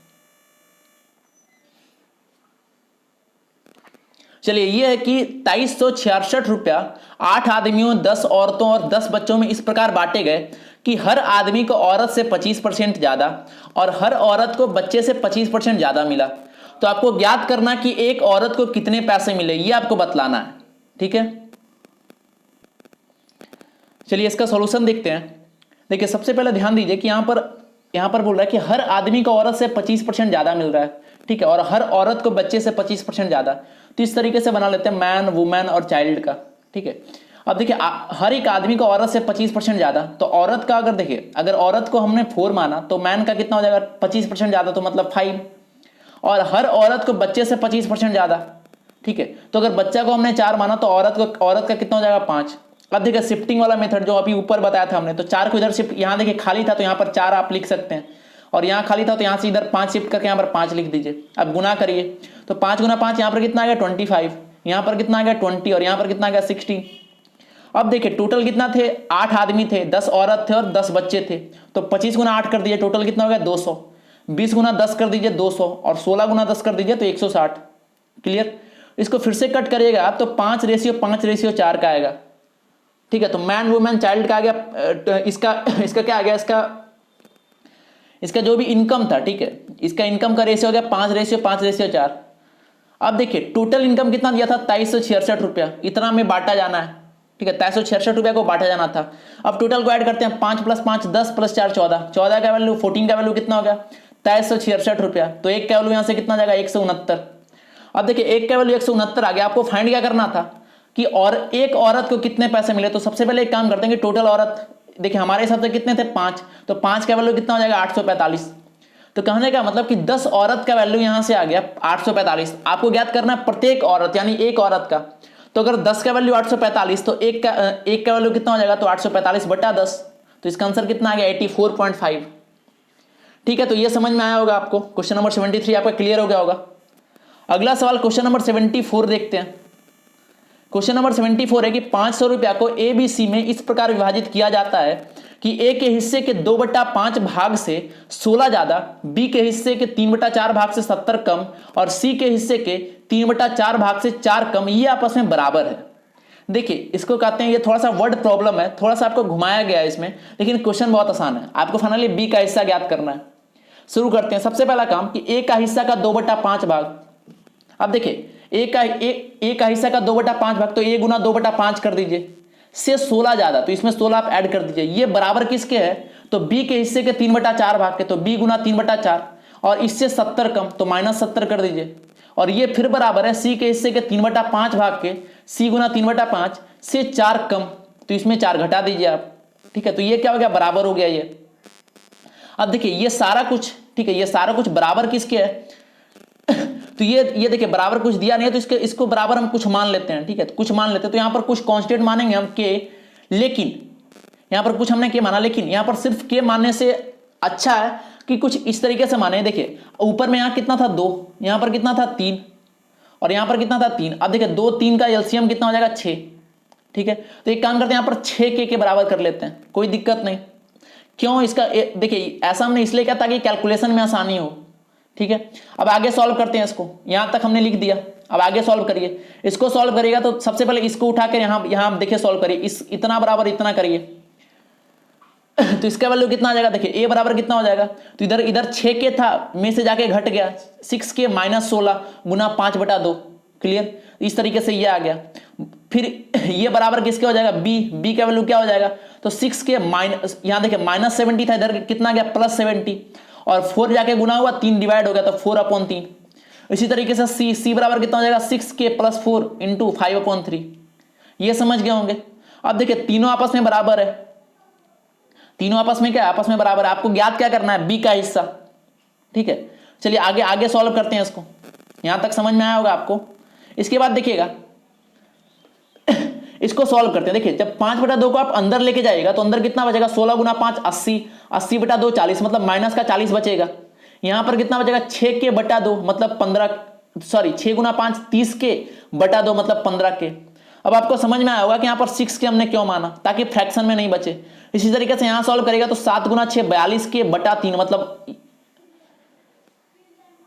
चलिए ये है कि 2366 रुपया 8 आदमियों 10 औरतों और 10 बच्चों में इस प्रकार बांटे गए कि हर आदमी को औरत से 25% ज्यादा और हर औरत को बच्चे से 25% ज्यादा मिला। तो आपको ज्ञात करना कि एक औरत को कितने पैसे मिले, ये आपको बतलाना है, ठीक है। चलिए इसका सॉल्यूशन देखते हैं। देखिए सबसे पहले ध्यान दीजिए कि यहां पर बोल रहा है कि हर आदमी को औरत से 25% ज्यादा मिल रहा है, ठीक है, और हर औरत को बच्चे से 25% ज्यादा। तो इस तरीके से बना लेते हैं मैन, वुमेन और चाइल्ड का, ठीक है। अब देखिए हर एक आदमी को औरत से 25% ज्यादा, तो औरत का अगर देखिए अगर औरत को हमने 4 माना तो मैन का कितना हो जाएगा 25% ज्यादा, तो मतलब 5, और हर औरत को बच्चे से 25% ज्यादा, ठीक है। तो अगर बच्चा को हमने 4 माना तो औरत का कितना हो जाएगा 5। अब देखिए शिफ्टिंग वाला मेथड जो अभी ऊपर बताया था हमने, तो 4 को इधर शिफ्ट, यहाँ देखिए खाली था तो यहाँ पर 4 आप लिख सकते हैं, और यहाँ खाली था तो यहाँ से इधर 5 शिफ्ट करके यहाँ पर 5 लिख दीजिए। अब गुना करिए तो 5 गुना 5 यहाँ पर कितना आ गया 25, यहाँ पर कितना आ गया 20, और यहाँ पर कितना आ गया 60। अब देखिए टोटल कितना थे 8 आदमी थे, 10 औरत थे और 10 बच्चे थे, तो 25 गुना 8 कर दीजिए, टोटल कितना हो गया 200। 20 गुना 10 कर दीजिए 200, और 16 गुना 10 कर दीजिए तो 160। क्लियर। इसको फिर से कट करिएगा तो 5:4 का आएगा, ठीक है। तो मैन, वुमेन, चाइल्ड का आ गया, इसका क्या आ गया, इसका जो भी इनकम था, ठीक है, इसका इनकम का रेशियो हो गया 5:4। अब देखिए टोटल इनकम कितना दिया था 2366 रुपया, इतना में बांटा जाना है, ठीक है, 2366 रुपया को बांटा जाना था। अब टोटल को ऐड करते हैं, 5 + 5 10 + 4 14, 14 का वैल्यू 14 का वैल्यू कितना हो गया 2366 रुपया। तो एक का वैल्यू यहाँ से कितना जाएगा 169। अब देखिए एक का वैल्यू 169 आ गया। आपको फाइंड क्या करना था कि और एक औरत को कितने पैसे मिले। तो सबसे पहले एक काम करते हैं कि टोटल औरत, देखिए हमारे हिसाब से कितने थे 5, तो 5 का वैल्यू कितना हो जाएगा 845। तो कहने का मतलब कि 10 औरत का वैल्यू यहां से आ गया 845। आपको ज्ञात करना है प्रत्येक औरत यानी एक औरत का। तो अगर 10 का वैल्यू 845 तो एक का वैल्यू कितना हो जाएगा, तो 845/10, तो इसका आंसर कितना आ गया 84.5। ठीक है, तो ये समझ में आया होगा आपको। क्वेश्चन नंबर 73 आपका क्लियर हो गया होगा। अगला सवाल क्वेश्चन नंबर 74 देखते हैं। क्वेश्चन नंबर 74 है कि 500 रुपया को ABC में इस प्रकार विभाजित किया जाता है कि A के हिस्से के 2/5 भाग से 16 ज्यादा, B के हिस्से के 3/4 भाग से 70 कम और C के हिस्से के 3/4 भाग से 4 कम, ये आपस में बराबर है। देखिए इसको कहते हैं, ये थोड़ा सा वर्ड प्रॉब्लम है, थोड़ा सा आपको घुमाया गया है इसमें, लेकिन क्वेश्चन बहुत आसान है। आपको फाइनली B का हिस्सा ज्ञात करना है। शुरू करते हैं। सबसे पहला काम कि A का हिस्सा का 2/5 भाग। अब देखिए ए का हिस्सा का 2/5 भाग, तो A गुना 2/5 कर दीजिए, से 16 ज्यादा, तो इसमें 16 आप ऐड कर दीजिए। ये बराबर किसके है, तो B के हिस्से के 3/4 भाग के, तो B गुना 3/4, और इससे 70 कम, तो -70 कर दीजिए। और ये फिर बराबर है C के हिस्से के 3/5 भाग के, C गुना 3/5 से 4 कम, तो इसमें 4 घटा दीजिए आप, ठीक है। तो ये क्या हो गया, बराबर हो गया ये। अब देखिए ये सारा कुछ, ठीक है, ये सारा कुछ बराबर किसके है तो ये देखिए बराबर कुछ दिया नहीं है, तो इसको बराबर हम कुछ मान लेते हैं, ठीक है। तो कुछ मान लेते हैं, तो यहां पर कुछ कांस्टेंट मानेंगे हम के, लेकिन यहां पर कुछ हमने के माना, लेकिन यहां पर सिर्फ के मानने से अच्छा है कि कुछ इस तरीके से माने। देखिए ऊपर में यहां कितना था 2, यहां पर कितना था 3, और यहां पर कितना था 3। अब देखिए 2 3 का एलसीएम कितना हो जाएगा 6, ठीक है। तो एक काम करते हैं, यहां पर 6 के बराबर कर लेते हैं, कोई दिक्कत नहीं। क्यों इसका देखिए ऐसा हमने इसलिए किया ताकि कैलकुलेशन में आसानी हो, ठीक है। अब आगे सॉल्व करते हैं इसको, यहां तक हमने लिख दिया, अब आगे सॉल्व करिए। इसको सॉल्व करिएगा तो सबसे पहले इसको उठाकर यहां देखिए सॉल्व करिए, इस इतना बराबर इतना करिए तो इसका वैल्यू कितना आ जाएगा, देखिए a बराबर कितना हो जाएगा, तो इधर 6 के था में से जाके घट गया 6 के -16 गुना 5/2, क्लियर। इस तरीके से ये आ गया। फिर ये बराबर किसके हो जाएगा, b का वैल्यू क्या हो जाएगा, तो 6 के माइनस, यहां देखिए -70 था, इधर कितना गया +70, और 4 जाके गुना हुआ 3 डिवाइड हो गया, तो 4/3। इसी तरीके से c बराबर कितना हो जाएगा, 6 के +4 इंटू 5/3। ये समझ गए होंगे। अब देखिए तीनों आपस में बराबर है, तीनों आपस में क्या, आपस में बराबर है। आपको ज्ञात क्या करना है, बी का हिस्सा, ठीक है। चलिए आगे सॉल्व करते हैं इसको, यहां तक समझ में आया होगा आपको। इसके बाद देखिएगा इसको सॉल्व करते हैं। देखिए जब 5/2 को आप अंदर लेके जाइएगा तो अंदर कितना बचेगा, 16 गुना 5 80, 80/2 40, मतलब माइनस का 40 बचेगा। यहां पर कितना बचेगा, 6 के बटा 2 मतलब 15, सॉरी 6 गुना 5 30 के बटा 2 मतलब 15 के। अब आपको समझ में आया होगा कि यहां पर 6 के हमने क्यों माना, ताकि फ्रैक्शन में नहीं बचे। इसी तरीके से यहां सॉल्व करेगा तो 7 गुना 6 42 के बटा 3 मतलब,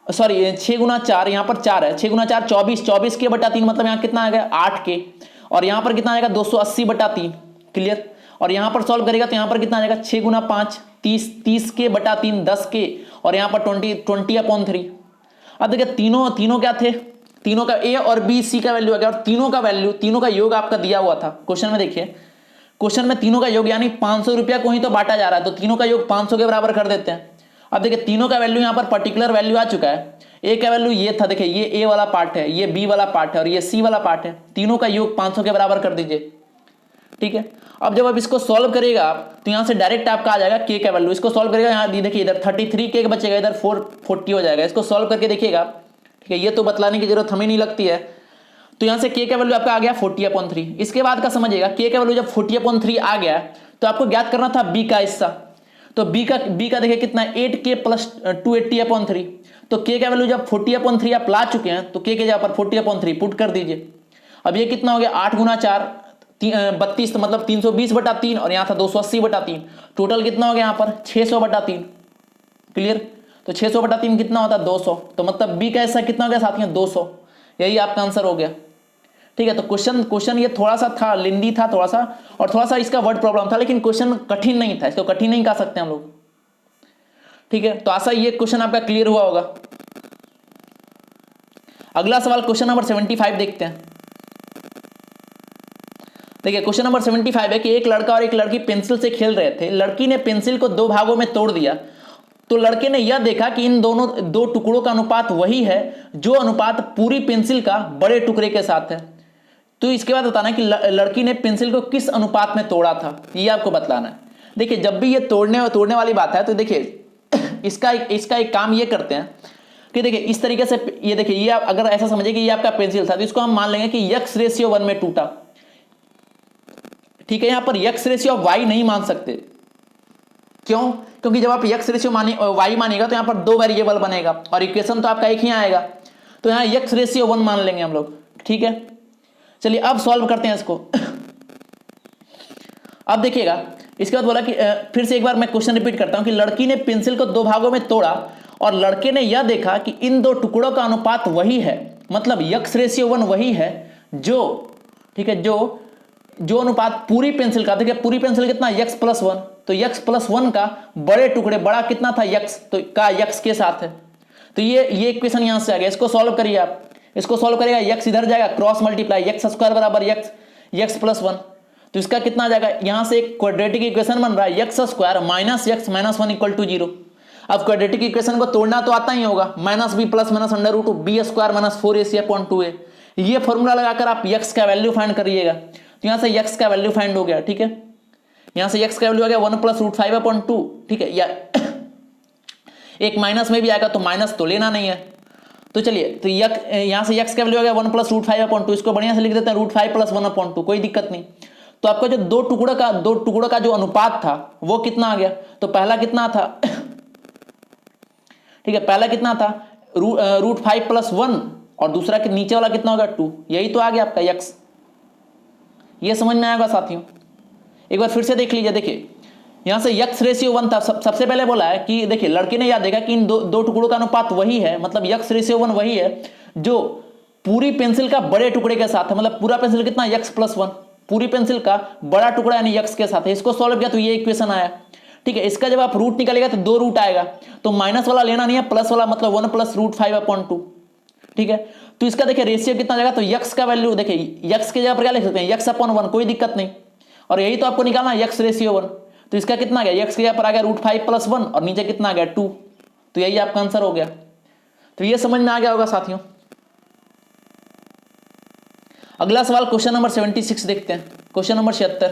सॉरी 6 गुना 4, यहां पर 4 है, 6 गुना 4 24, 24 के बटा 3 मतलब यहां कितना आ गया 8 के, और यहां पर कितना आएगा 280/3, क्लियर। और यहां पर सॉल्व करेगा तो यहां पर कितना आ जाएगा 6 गुना 5 30, 30 के बटा 3 10 के, और यहां पर 20/3। अब देखिए तीनों क्या थे, तीनों का ए और बी सी का वैल्यू आ गया, और तीनों का वैल्यू, तीनों का योग आपका दिया हुआ था क्वेश्चन में। देखिए क्वेश्चन में तीनों का योग यानी 500 रुपया को ही तो बांटा जा रहा है, तो तीनों का योग 500 के बराबर कर देते हैं। अब देखिए तीनों का वैल्यू यहां पर पर्टिकुलर वैल्यू आ चुका है। ए का वैल्यू ये था, देखिए ये ए वाला पार्ट है, ये बी वाला पार्ट है, और ये सी वाला पार्ट है। तीनों का योग 500 के बराबर कर दीजिए, ठीक है। अब जब आप इसको सॉल्व करिएगा आप, तो यहां से डायरेक्ट आपका आ जाएगा के का वैल्यू। इसको सॉल्व करिएगा, यहां देखिए इधर 33 के बचेगा, इधर 440 हो जाएगा। इसको सॉल्व करके देखिएगा, ठीक है। ये तो बतलाने की जरूरत हमें नहीं लगती है। तो यहां से के का वैल्यू आपका आ गया 40/3। इसके बाद का समझिएगा, के का वैल्यू जब 40/3 आ गया तो आपको ज्ञात करना था बी का हिस्सा। तो बी का देखिए कितना है 8k + 280/3। तो के का वैल्यू जब 40/3 आप ला चुके हैं तो के जगह पर 40/3 पुट कर दीजिए। अब ये कितना हो गया 8 गुना 4 32, तो मतलब 320/3, और यहाँ था 280/3। टोटल कितना हो गया यहाँ पर 600/3, क्लियर। तो 600/3 कितना होता है 200, तो मतलब बी का हिस्सा कितना हो गया साथियों 200। यही आपका आंसर हो गया, ठीक है। तो क्वेश्चन ये थोड़ा सा था, लेंदी था थोड़ा सा, और थोड़ा सा इसका वर्ड प्रॉब्लम था, लेकिन क्वेश्चन कठिन नहीं था, इसको कठिन नहीं कह सकते हम लोग, ठीक है। तो आशा ये क्वेश्चन आपका क्लियर हुआ होगा। अगला सवाल क्वेश्चन नंबर 75 देखते हैं। देखिए क्वेश्चन नंबर 75 है कि एक लड़का और एक लड़की पेंसिल से खेल रहे थे। लड़की ने पेंसिल को 2 भागों में तोड़ दिया, तो लड़के ने यह देखा कि इन दोनों 2 टुकड़ों का अनुपात वही है जो अनुपात पूरी पेंसिल का बड़े टुकड़े के साथ है। तो इसके बाद बताना कि लड़की ने पेंसिल को किस अनुपात में तोड़ा था, ये आपको बतलाना है। देखिए जब भी ये तोड़ने वाली बात है तो देखिए इसका एक काम ये करते हैं कि देखिए इस तरीके से, ये देखिए ये अगर ऐसा समझिए कि ये आपका पेंसिल था, तो इसको हम मान लेंगे कि x/1 में टूटा, ठीक है। यहां पर x/y नहीं मान सकते, क्यों, क्योंकि जब आप y मानेगा तो यहां पर 2 वेरिएबल बनेगा और इक्वेशन तो आपका एक ही आएगा, तो यहां x/1 मान लेंगे हम लोग, ठीक है। चलिए अब सॉल्व करते हैं इसको। अब देखिएगा इसके बाद बोला कि फिर से एक बार मैं क्वेश्चन रिपीट करता हूं कि लड़की ने पेंसिल को 2 भागों में तोड़ा और लड़के ने यह देखा कि इन 2 टुकड़ों का अनुपात वही है, मतलब x/1 वही है जो, ठीक है, जो अनुपात पूरी पेंसिल का, देखिए पूरी पेंसिल कितना x+1, तो x+1 का बड़े टुकड़े, बड़ा कितना था x, तो का x के साथ है। तो ये इक्वेशन यहां से आ गया। इसको सॉल्व करिए आप, इसको सॉल्व करिएगा x इधर जाएगा, क्रॉस मल्टीप्लाई x² बराबर x+1, तो इसका कितना आ जाएगा, यहां से एक क्वाड्रेटिक इक्वेशन बन रहा है x² - x - 1 = 0। अब क्वाड्रेटिक इक्वेशन को तोड़ना तो आता ही होगा, -b + -√b² - 4ac/2a। ये फॉर्मूला लगाकर आप x का वैल्यू फाइंड करिएगा। तो यहाँ से x का वैल्यू फाइंड हो गया, ठीक है। यहाँ से x का वैल्यू आ गया 1 + √5/2, ठीक है। या एक माइनस में भी आएगा तो माइनस तो लेना नहीं है। तो चलिए, तो यहाँ से x का वैल्यू आ गया 1 + √5/2, इसको बढ़िया से लिख देते हैं √5 + 1/2, कोई दिक्कत नहीं। तो आपका जो दो टुकड़ों का जो अनुपात था वो कितना आ गया, तो पहला कितना था ठीक है, पहला कितना था √5 + 1, और दूसरा के नीचे वाला कितना होगा 2, यही तो आ गया आपका x। ये समझ में आएगा साथियों। एक बार फिर से देख लीजिए, देखिए यहां से x/1 था। सबसे पहले बोला है कि देखिए लड़के ने याद देखा कि इन दो टुकड़ों का अनुपात वही है, मतलब x/1 वही है जो पूरी पेंसिल का बड़े टुकड़े के साथ है। मतलब पूरा पेंसिल कितना x + 1, पूरी पेंसिल का बड़ा टुकड़ा यानी x के साथ है। इसको सॉल्व किया तो ये इक्वेशन आया, ठीक है। इसका जब आप रूट निकालेगा तो 2 रूट आएगा, तो माइनस वाला लेना नहीं है, प्लस वाला, मतलब 1 + √5/2, ठीक है। तो इसका देखिए रेशियो कितना जाएगा, तो x का वैल्यू देखिए x की जगह पर क्या लिख सकते हैं, x/1, कोई दिक्कत नहीं। और यही तो आपको निकालना है x/1, तो इसका कितना आ गया, x की जगह पर आ गया √5 + 1 और नीचे कितना आ गया 2, तो यही आपका आंसर हो गया। तो ये समझ में आ गया होगा साथियों। अगला सवाल क्वेश्चन नंबर 76 देखते हैं। क्वेश्चन नंबर 76,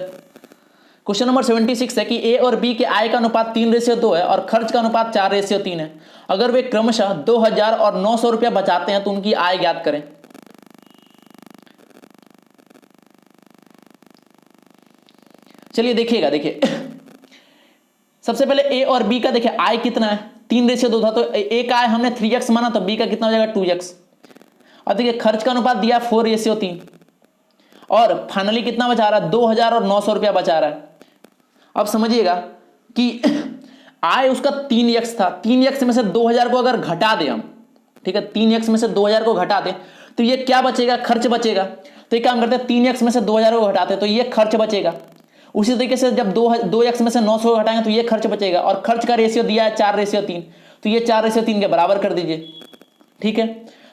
क्वेश्चन नंबर 76 है कि ए और बी के आय का अनुपात 3/2 है और खर्च का अनुपात 4/3 है। अगर वे क्रमशः 2000 और 900 रुपया बचाते हैं तो उनकी आय ज्ञात करें। चलिए देखिएगा, देखिए सबसे पहले ए और बी का देखिए आय कितना है, 3/2 था, तो ए का आय हमने 3x माना, तो बी का कितना हो जाएगा 2x। और देखिए खर्च का अनुपात दिया 4/3, और फाइनली कितना बचा रहा है 2000 और 900 रुपया बचा रहा है। अब समझिएगा कि आय उसका 3x था, 3x में से 2000 को अगर घटा दें हम, ठीक है, 3x में से 2000 को घटा दें तो ये क्या बचेगा, खर्च बचेगा। तो ये काम करते हैं 3x में से 2000 को घटाते तो ये खर्च बचेगा। उसी तरीके से जब 2x में से 900 को घटाएंगे तो ये खर्च बचेगा, और खर्च का रेशियो दिया है 4/3, तो ये 4/3 के बराबर कर दीजिए, ठीक है।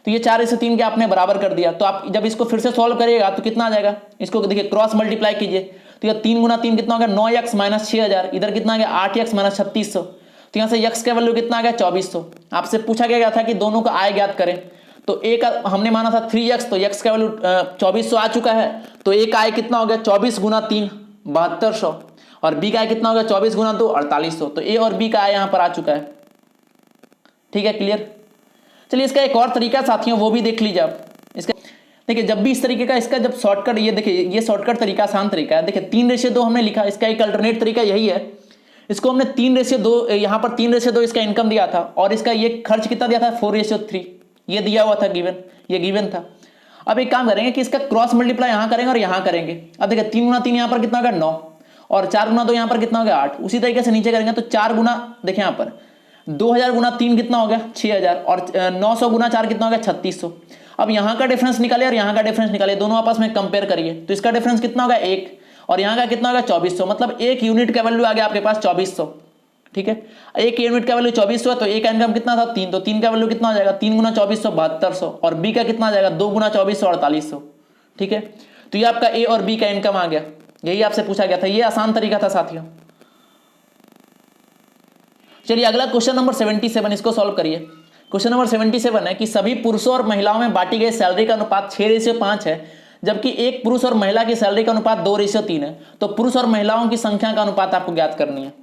तो ये 4/3 के आपने बराबर कर दिया। तो आप जब इसको फिर से सॉल्व करिएगा तो कितना आ जाएगा, इसको देखिए क्रॉस मल्टीप्लाई कीजिए, तो ये 3 × 3 कितना हो गया 9x - 6000, इधर कितना आ गया 8x - 3600, तो यहाँ से x का वैल्यू कितना आ गया 2400। आपसे पूछा गया था कि दोनों का आय ज्ञात करें, तो a का हमने माना था 3x, तो x का वैल्यू 2400 आ चुका है, तो a का आय कितना हो गया 24 × 3 7200, और b का आय कितना हो गया 24 × 2 4800। तो a और b का आय यहाँ पर आ चुका है, ठीक है, क्लियर। चलिए इसका एक और तरीका साथियों वो भी देख लीजिए आप। इसका देखिए जब भी इस तरीके का इसका जब शॉर्टकट, ये देखिए ये शॉर्टकट तरीका आसान तरीका है। देखिए 3/2 हमने लिखा, इसका एक अल्टरनेट तरीका यही है, इसको हमने 3/2 यहाँ पर 3/2 इसका इनकम दिया था, और इसका ये खर्च कितना दिया था 4/3, ये दिया हुआ था गिवन, ये गिवन था। अब एक काम करेंगे कि इसका क्रॉस मल्टीप्लाई यहाँ करेंगे और यहाँ करेंगे। अब देखिए 3 × 3 यहाँ पर कितना होगा 9, और 4 × 2 यहाँ पर कितना हो गया 8। उसी तरीके से नीचे करेंगे तो 4 गुना, देखिए यहाँ पर 2000 × 3 कितना हो गया 6000, और 900 × 4 कितना हो गया 3600। अब यहाँ का डिफरेंस निकालिए और यहाँ का डिफरेंस निकालिए, दोनों आपस में कंपेयर करिए, तो इसका डिफरेंस कितना होगा 1, और यहाँ का कितना होगा 2400, मतलब 1 यूनिट का वैल्यू आ गया आपके पास 2400, ठीक है। 1 यूनिट का वैल्यू 2400 है, तो ए का इनकम कितना था 3, तो 3 का वैल्यू कितना हो जाएगा 3 × 2400 7200, और बी का कितना आ जाएगा 2 × 2400 4800, ठीक है। तो ये आपका ए और बी का इनकम आ गया, यही आपसे पूछा गया था, ये आसान तरीका था साथियों। चलिए अगला क्वेश्चन नंबर 77, इसको सॉल्व करिए। क्वेश्चन नंबर 77 है कि सभी पुरुषों और महिलाओं में बांटी गई सैलरी का अनुपात 6/5 है, जबकि एक पुरुष और महिला की सैलरी का अनुपात 2/3 है। तो पुरुष और महिलाओं की संख्या का अनुपात आपको ज्ञात करनी है।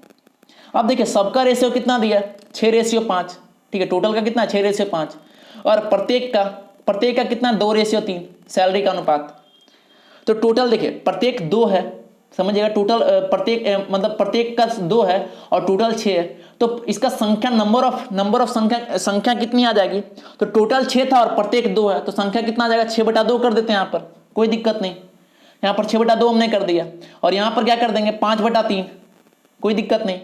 अब देखिए सबका रेशियो कितना दिया 6/5, ठीक है, टोटल का कितना 6/5, और प्रत्येक का कितना 2/3 सैलरी का अनुपात। तो टोटल देखिए प्रत्येक 2 है, समझिएगा, टोटल प्रत्येक मतलब प्रत्येक का 2 है और टोटल 6 है, तो इसका संख्या नंबर ऑफ संख्या कितनी आ जाएगी, तो टोटल 6 था और प्रत्येक 2 है, तो संख्या कितना आ जाएगा 6/2 कर देते हैं यहाँ पर, कोई दिक्कत नहीं, यहाँ पर 6/2 हमने कर दिया, और यहाँ पर क्या कर देंगे 5/3, कोई दिक्कत नहीं।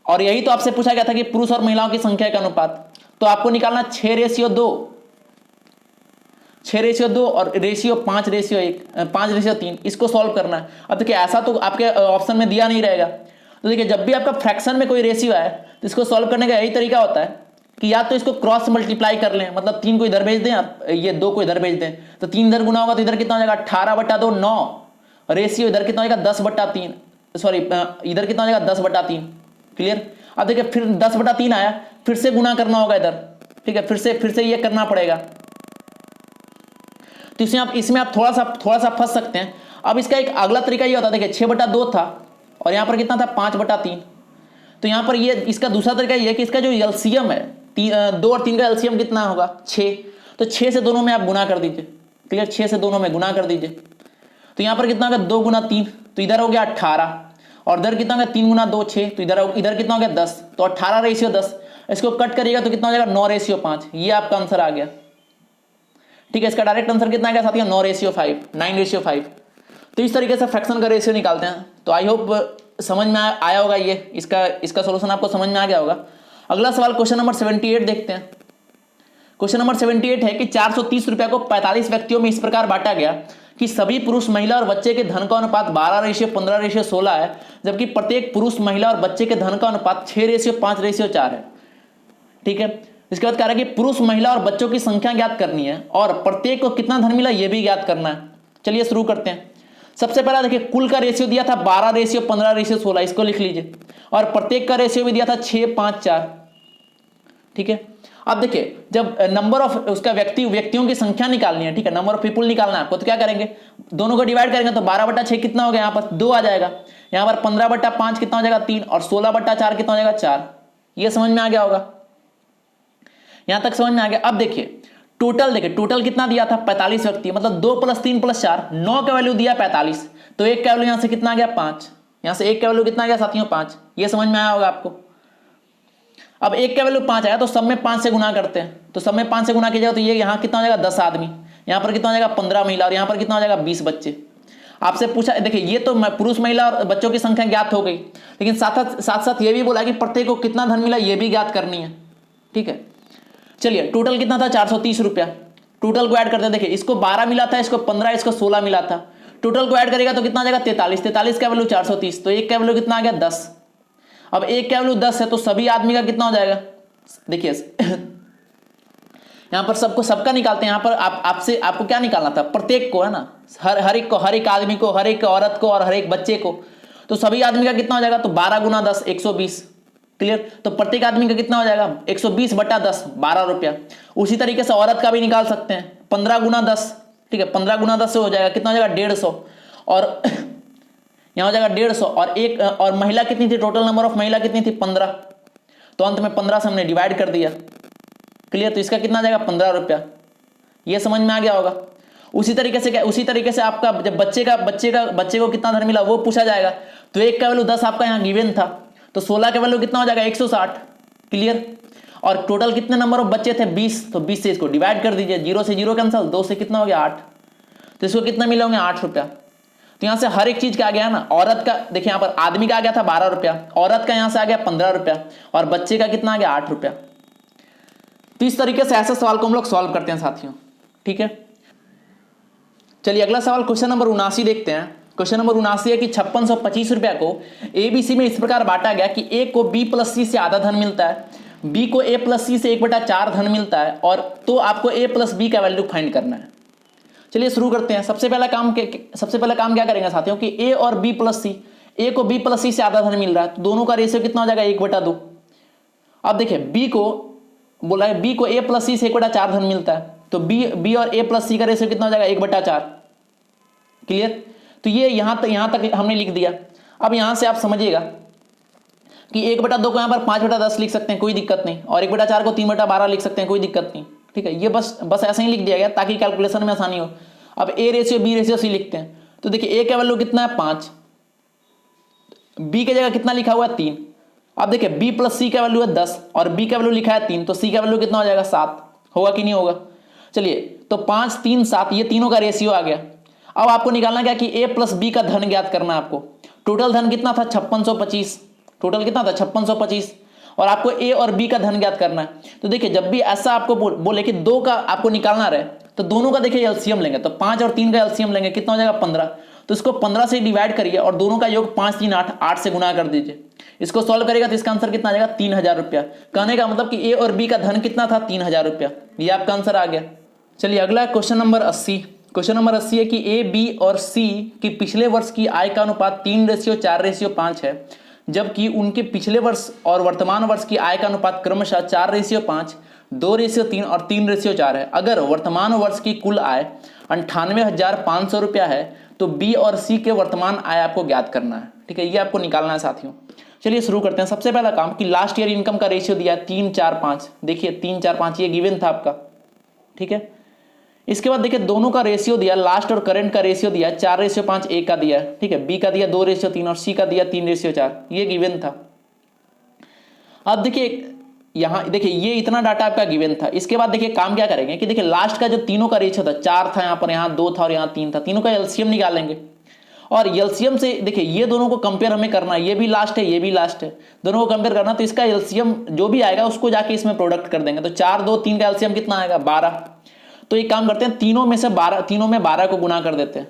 और यही तो आपसे पूछा गया था कि पुरुष और महिलाओं की संख्या का अनुपात, तो आपको निकालना 6/2 और रेशियो 5/3, इसको सॉल्व करना है। अब देखिए ऐसा तो आपके ऑप्शन में दिया नहीं रहेगा, तो देखिए जब भी आपका फ्रैक्शन में कोई रेशियो आए तो इसको सॉल्व करने का यही तरीका होता है कि या तो इसको क्रॉस मल्टीप्लाई कर लें, मतलब 3 को इधर भेज दें और ये 2 को इधर भेज दें, तो 3 इधर गुना होगा तो इधर कितना हो जाएगा 18/2 9, रेशियो इधर कितना हो जाएगा 10/3, सॉरी इधर कितना हो जाएगा 10/3, क्लियर। अब देखिए फिर 10/3 आया, फिर से गुना करना होगा इधर, ठीक है, फिर से ये करना पड़ेगा। तो इसमें आप थोड़ा सा फंस सकते हैं। अब इसका एक अगला तरीका ये होता है, देखिए 6/2 था और यहाँ पर कितना था 5/3। तो यहाँ पर ये इसका दूसरा तरीका ये है कि इसका जो एलसीएम है 2 और 3 का एलसीएम कितना होगा 6, तो 6 से दोनों में आप गुना कर दीजिए। क्लियर, 6 से दोनों में गुना कर दीजिए। तो यहाँ पर कितना होगा 2 गुना 3, तो इधर हो गया 18 और इधर कितना होगा 3 गुना 2 6, तो इधर कितना हो गया 10, तो 18:10। इसको कट करिएगा तो कितना हो जाएगा 9:5। ये आपका आंसर आ गया। ठीक है, इसका डायरेक्ट आंसर कितना आ गया साथियों 9:5। तो इस तरीके से फ्रैक्शन का रेशियो निकालते हैं। तो आई होप समझ में आया होगा, ये इसका सॉल्यूशन आपको समझ में आ गया होगा। अगला सवाल क्वेश्चन नंबर 78 देखते हैं। क्वेश्चन नंबर 78 है कि 430 रुपया को 45 व्यक्तियों में इस प्रकार बांटा गया कि सभी पुरुष, महिला और बच्चे के धन का अनुपात 12:15:16 है, जबकि प्रत्येक पुरुष, महिला और बच्चे के धन का अनुपात 6:5:4 है। ठीक है, इसके बाद कह रहा है कि पुरुष, महिला और बच्चों की संख्या ज्ञात करनी है और प्रत्येक को कितना धन मिला यह भी ज्ञात करना है। चलिए शुरू करते हैं। सबसे पहला देखिए, कुल का रेशियो दिया था 12:15:16, इसको लिख लीजिए, और प्रत्येक का रेशियो भी दिया था 6:5:4। ठीक है, अब देखिए जब नंबर ऑफ उसका व्यक्तियों की संख्या निकालनी है, ठीक है, नंबर ऑफ पीपुल निकालना है आपको, तो क्या करेंगे, दोनों को डिवाइड करेंगे तो 12/6 कितना हो गया, यहाँ पर 2 आ जाएगा, यहाँ पर 15/5 कितना हो जाएगा 3, और 16/4 कितना हो जाएगा 4। ये समझ में आ गया होगा, यहां तक समझ में आ गया। अब देखिए टोटल, देखिए टोटल कितना दिया था 45 व्यक्ति, मतलब 2 + 3 + 4 9 का वैल्यू दिया 45, तो 1 का वैल्यू यहां से कितना आ गया 5, यहां से 1 का वैल्यू कितना आ गया साथियों 5। ये समझ में आया होगा आपको। अब 1 का वैल्यू 5 आया तो सब में 5 से गुना करते हैं, तो सब में 5 से गुना कीजिएगा तो ये यहाँ कितना हो जाएगा 10 आदमी, यहाँ पर कितना हो जाएगा 15 महिला और यहाँ पर कितना हो जाएगा 20 बच्चे। आपसे पूछा, देखिए ये तो पुरुष, महिला और बच्चों की संख्या ज्ञात हो गई, लेकिन साथ साथ ये भी बोला कि प्रत्येक को कितना धन मिला ये भी ज्ञात करनी है। ठीक है, चलिए टोटल कितना था 430 रुपया, टोटल को ऐड करते हैं। देखिए इसको 12 मिला था, इसको 15, इसको 16 मिला था, टोटल को ऐड करेगा तो कितना आ जाएगा 43 का वैल्यू 430, तो 1 का वैल्यू कितना आ गया 10। अब 1 का वैल्यू 10 है तो सभी आदमी का कितना हो जाएगा, देखिए यहां पर सबका निकालते हैं। यहां पर आपको क्या निकालना था, प्रत्येक को है ना, हर एक को, हर एक आदमी को, हर एक औरत को और हर एक बच्चे को, तो सभी आदमी का कितना हो जाएगा, तो 12 × 10 120। क्लियर, तो प्रत्येक आदमी का कितना हो जाएगा 120/10 12 रुपया। उसी तरीके से औरत का भी निकाल सकते हैं, 15 × 10, ठीक है, 15 × 10 से हो जाएगा, कितना हो जाएगा 150, और यहाँ हो जाएगा 150, और महिला कितनी थी, टोटल नंबर ऑफ महिला कितनी थी 15, तो अंत में 15 से हमने डिवाइड कर दिया। क्लियर, तो इसका कितना आ जाएगा 15 रुपया। ये समझ में आ गया होगा। उसी तरीके से आपका जब बच्चे को कितना धन मिला वो पूछा जाएगा, तो 1 का वैल्यू 10 आपका यहाँ गिवन था, तो 16 का वैल्यू कितना हो जाएगा 160। क्लियर, और टोटल कितने नंबर ऑफ बच्चे थे 20, तो 20 से इसको डिवाइड कर दीजिए, 0 से 0 कैंसिल, 2 से कितना हो गया 8, तो इसको कितना मिले होंगे 8 रुपया। तो यहां से हर एक चीज का आ गया ना, औरत का देखिए यहां पर आदमी का आ गया था 12 रुपया, औरत का यहां से आ गया 15 रुपया, और बच्चे का कितना आ गया 8 रुपया। तो इस तरीके से ऐसे सवाल को हम लोग सॉल्व करते हैं साथियों। ठीक है, चलिए अगला सवाल क्वेश्चन नंबर 79 देखते हैं। क्वेश्चन नंबर 79 है कि 5625 रुपया को एबीसी में इस प्रकार बांटा गया कि ए को बी + सी से आधा धन मिलता है, बी को ए + सी से 1/4 धन मिलता है, और तो आपको ए + बी का वैल्यू फाइंड करना है। चलिए शुरू करते हैं। सबसे पहला काम क्या करेंगे साथियों कि ए और बी + सी, ए को बी + सी से आधा धन मिल रहा है, तो दोनों का रेशियो कितना हो जाएगा 1/2। अब देखिए बी को बोला है, बी को ए + सी से 1/4 धन मिलता है, तो बी और ए + सी का रेशियो कितना हो जाएगा 1/4। क्लियर, तो ये यहां तक हमने लिख दिया। अब यहां से आप समझिएगा कि 1/2 को यहां पर 5/10 लिख सकते हैं, कोई दिक्कत नहीं, और 1/4 को 3/12 लिख सकते हैं, कोई दिक्कत नहीं। ठीक है, ये बस ऐसे ही लिख दिया गया ताकि कैलकुलेशन में आसानी हो। अब A ratio B ratio C लिखते हैं, तो देखिए ए का वैल्यू कितना है 5, बी की जगह कितना लिखा हुआ है 3। अब देखिए बी + सी का वैल्यू है 10 और बी का वैल्यू लिखा है 3, तो सी का वैल्यू कितना हो जाएगा 7, होगा कि नहीं होगा। चलिए तो 5 3 7 ये तीनों का रेशियो आ गया। अब आपको निकालना क्या कि ए + बी का धन ज्ञात करना है आपको। टोटल धन कितना था 5625, टोटल कितना था 5625, और आपको ए और बी का धन ज्ञात करना है। तो देखिए जब भी ऐसा आपको बोले कि 2 का आपको निकालना रहे, तो दोनों का देखिए एलसीएम लेंगे, तो 5 और 3 का एलसीएम लेंगे, कितना हो जाएगा 15, तो इसको 15 से डिवाइड करिए और दोनों का योग 5 3 8 8 से गुना कर दीजिए। इसको सॉल्व करेगा तो इसका आंसर कितना आ जाएगा 3000 रुपया। कहने का मतलब कि ए और बी का धन कितना था 3000 रुपया, ये आपका आंसर आ गया। चलिए अगला क्वेश्चन नंबर 80। क्वेश्चन नंबर 80 है कि ए बी और सी की पिछले वर्ष की आय का अनुपात 3:4:5 है, जबकि उनके पिछले वर्ष और वर्तमान वर्ष की आय का अनुपात क्रमशः 4:5, 2:3 और 3:4 है। अगर वर्तमान वर्ष की कुल आय 98,500 रुपया है तो बी और सी के वर्तमान आय आपको ज्ञात करना है, ठीक है, ये आपको निकालना है साथियों। चलिए शुरू करते हैं। सबसे पहला काम कि लास्ट ईयर इनकम का रेशियो दिया है 3, 4, 5। देखिए 3, 4, 5 ये गिवन था आपका, ठीक है। इसके बाद देखिए दोनों का रेशियो दिया, लास्ट और करंट का रेशियो दिया 4:5 ए का दिया है, ठीक है, बी का दिया 2:3 और सी का दिया 3:4, ये गिवन था। अब देखिए यहाँ देखिए ये इतना डाटा आपका गिवन था। इसके बाद देखिए काम क्या करेंगे कि देखिए लास्ट का जो तीनों का रेशियो था 4 था, यहाँ पर, यहाँ 2 था और यहाँ 3 था, तीनों का एलसीएम निकालेंगे। और एलसीएम से देखिए ये दोनों को कंपेयर हमें करना है, ये भी लास्ट है ये भी लास्ट है, दोनों को कंपेयर करना, तो इसका एलसीएम जो भी आएगा उसको जाके इसमें प्रोडक्ट कर देंगे। तो 4, 2, 3 का एलसीएम कितना आएगा 12। तो एक काम करते हैं तीनों में 12 को गुना कर देते हैं,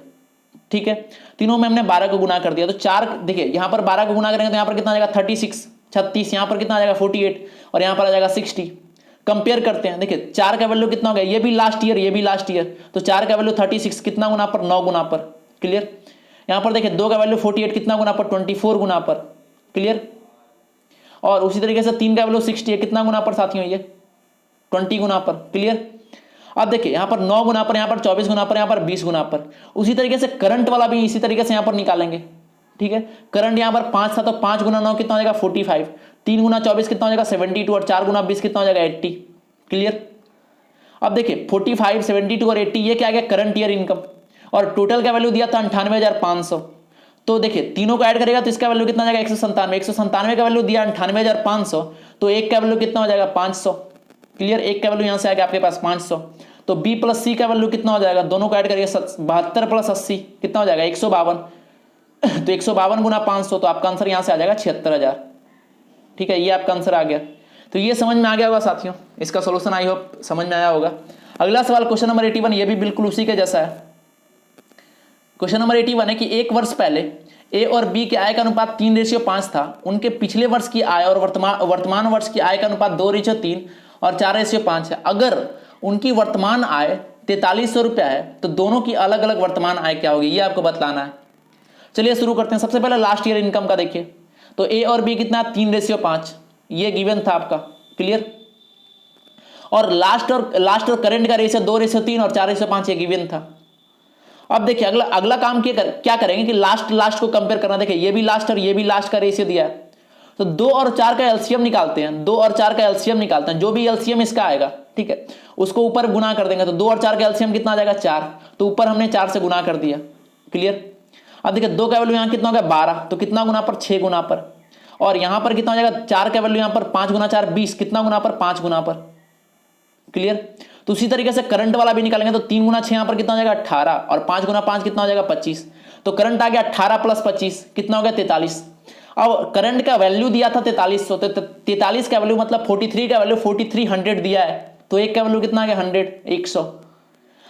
ठीक है। तीनों में हमने 12 को गुना कर दिया, तो 4 देखिए यहाँ पर 12 को गुना करेंगे तो यहाँ पर कितना आ जाएगा 36, यहाँ पर कितना आ जाएगा 48 और यहाँ पर आ जाएगा 60। कंपेयर करते हैं, देखिए 4 का वैल्यू कितना हो गया, ये भी लास्ट ईयर ये भी लास्ट ईयर, तो 4 का वैल्यू 36 कितना गुना पर 9 गुना पर, क्लियर। यहाँ पर देखिए 2 का वैल्यू 48 कितना गुना पर 24 गुना पर, क्लियर। और उसी तरीके से 3 का वैल्यू 60 है कितना गुना पर साथियों, ये 20 गुना पर, क्लियर। अब देखिए यहाँ पर 9 गुना पर, यहाँ पर 24 गुना पर, यहाँ पर 20 गुना पर। उसी तरीके से करंट वाला भी इसी तरीके से यहाँ पर निकालेंगे, ठीक है। करंट यहाँ पर 5 था तो 5 गुना 9 कितना हो जाएगा 45, 3 गुना 24 कितना हो जाएगा 72 और 4 गुना 20 कितना हो जाएगा 80, क्लियर। अब देखिए 45, 72 और 80 ये क्या आ गया करंट ईयर इनकम, और टोटल का वैल्यू दिया था 98,500। तो देखिए तीनों को ऐड करेगा तो इसका वैल्यू कितना आ जाएगा 197 का वैल्यू दिया 98,500, तो एक का वैल्यू कितना हो जाएगा 500, क्लियर। एक का वैल्यू यहाँ से आएगा आपके पास 500। तो बी प्लस सी का वैल्यू कितना हो जाएगा, दोनों को ऐड करिए 72 प्लस 80 कितना हो जाएगा 152। तो 152 गुना 500, तो आपका आंसर यहाँ से आ जाएगा 76,000, ठीक है, ये आपका आंसर आ गया। तो ये समझ में आ गया होगा साथियों, इसका सोल्यूशन आई होप समझ में आया होगा। अगला सवाल क्वेश्चन नंबर 81, ये भी बिल्कुल उसी के जैसा है। क्वेश्चन नंबर 81 है कि एक वर्ष पहले ए और बी के आय का अनुपात 3:5 था, उनके पिछले वर्ष की आय और वर्तमान वर्ष की आय का अनुपात 2:3 और 4:5 है। अगर उनकी वर्तमान आय 4300 रुपया है तो दोनों की अलग अलग वर्तमान आय क्या होगी, ये आपको बतलाना है। चलिए शुरू करते हैं। सबसे पहले लास्ट ईयर इनकम का देखिए, तो ए और बी कितना 3:5, ये गिवन था आपका, क्लियर। और लास्ट और करंट का रेशियो 2:3 और 4:5 ये गिवन था। अब देखिए अगला काम क्या करेंगे कि लास्ट को कंपेयर करना। देखिए ये भी लास्ट और ये भी लास्ट का रेशियो दिया है, तो 2 और 4 का एलसीएम निकालते हैं, 2 और 4 का एलसीएम निकालते हैं, जो भी एलसीएम इसका आएगा, ठीक है, उसको ऊपर गुना कर देंगे। तो 2 और 4 का एलसीएम कितना आ जाएगा 4, तो ऊपर हमने 4 से गुना कर दिया, क्लियर। अब देखिए 2 का वैल्यू यहाँ कितना हो गया 12, तो कितना गुना पर 6 गुना पर, और यहाँ पर कितना हो जाएगा 4 का वैल्यू यहाँ पर 5 गुना 4 20 कितना गुना पर 5 गुना पर, क्लियर। तो उसी तरीके से करंट वाला भी निकालेंगे, तो 3 गुना 6 यहाँ पर कितना हो जाएगा 18 और 5 गुना 5 कितना हो जाएगा 25। तो करंट आ गया 18 प्लस 25 कितना हो गया 43। अब करंट का वैल्यू दिया था 4300, तो 43 का वैल्यू मतलब 43 का वैल्यू 4300 दिया है, तो एक का वैल्यू कितना आ गया 100।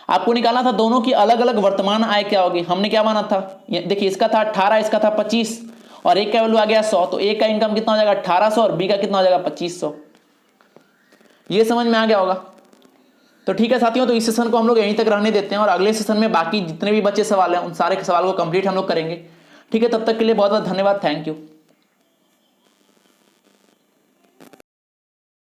आपको निकालना था दोनों की अलग अलग वर्तमान आय क्या होगी। हमने क्या माना था, देखिए इसका था 18 इसका था 25 और एक का वैल्यू आ गया 100, तो एक का इनकम कितना हो जाएगा 1800 और बी का कितना हो जाएगा 2500। ये समझ में आ गया होगा। तो ठीक है साथियों, तो इस सेशन को हम लोग यहीं तक रहने देते हैं और अगले सेशन में बाकी जितने भी बचे सवाल हैं उन सारे सवाल को कंप्लीट हम लोग करेंगे। ठीक है, तब तक के लिए बहुत बहुत धन्यवाद, थैंक यू।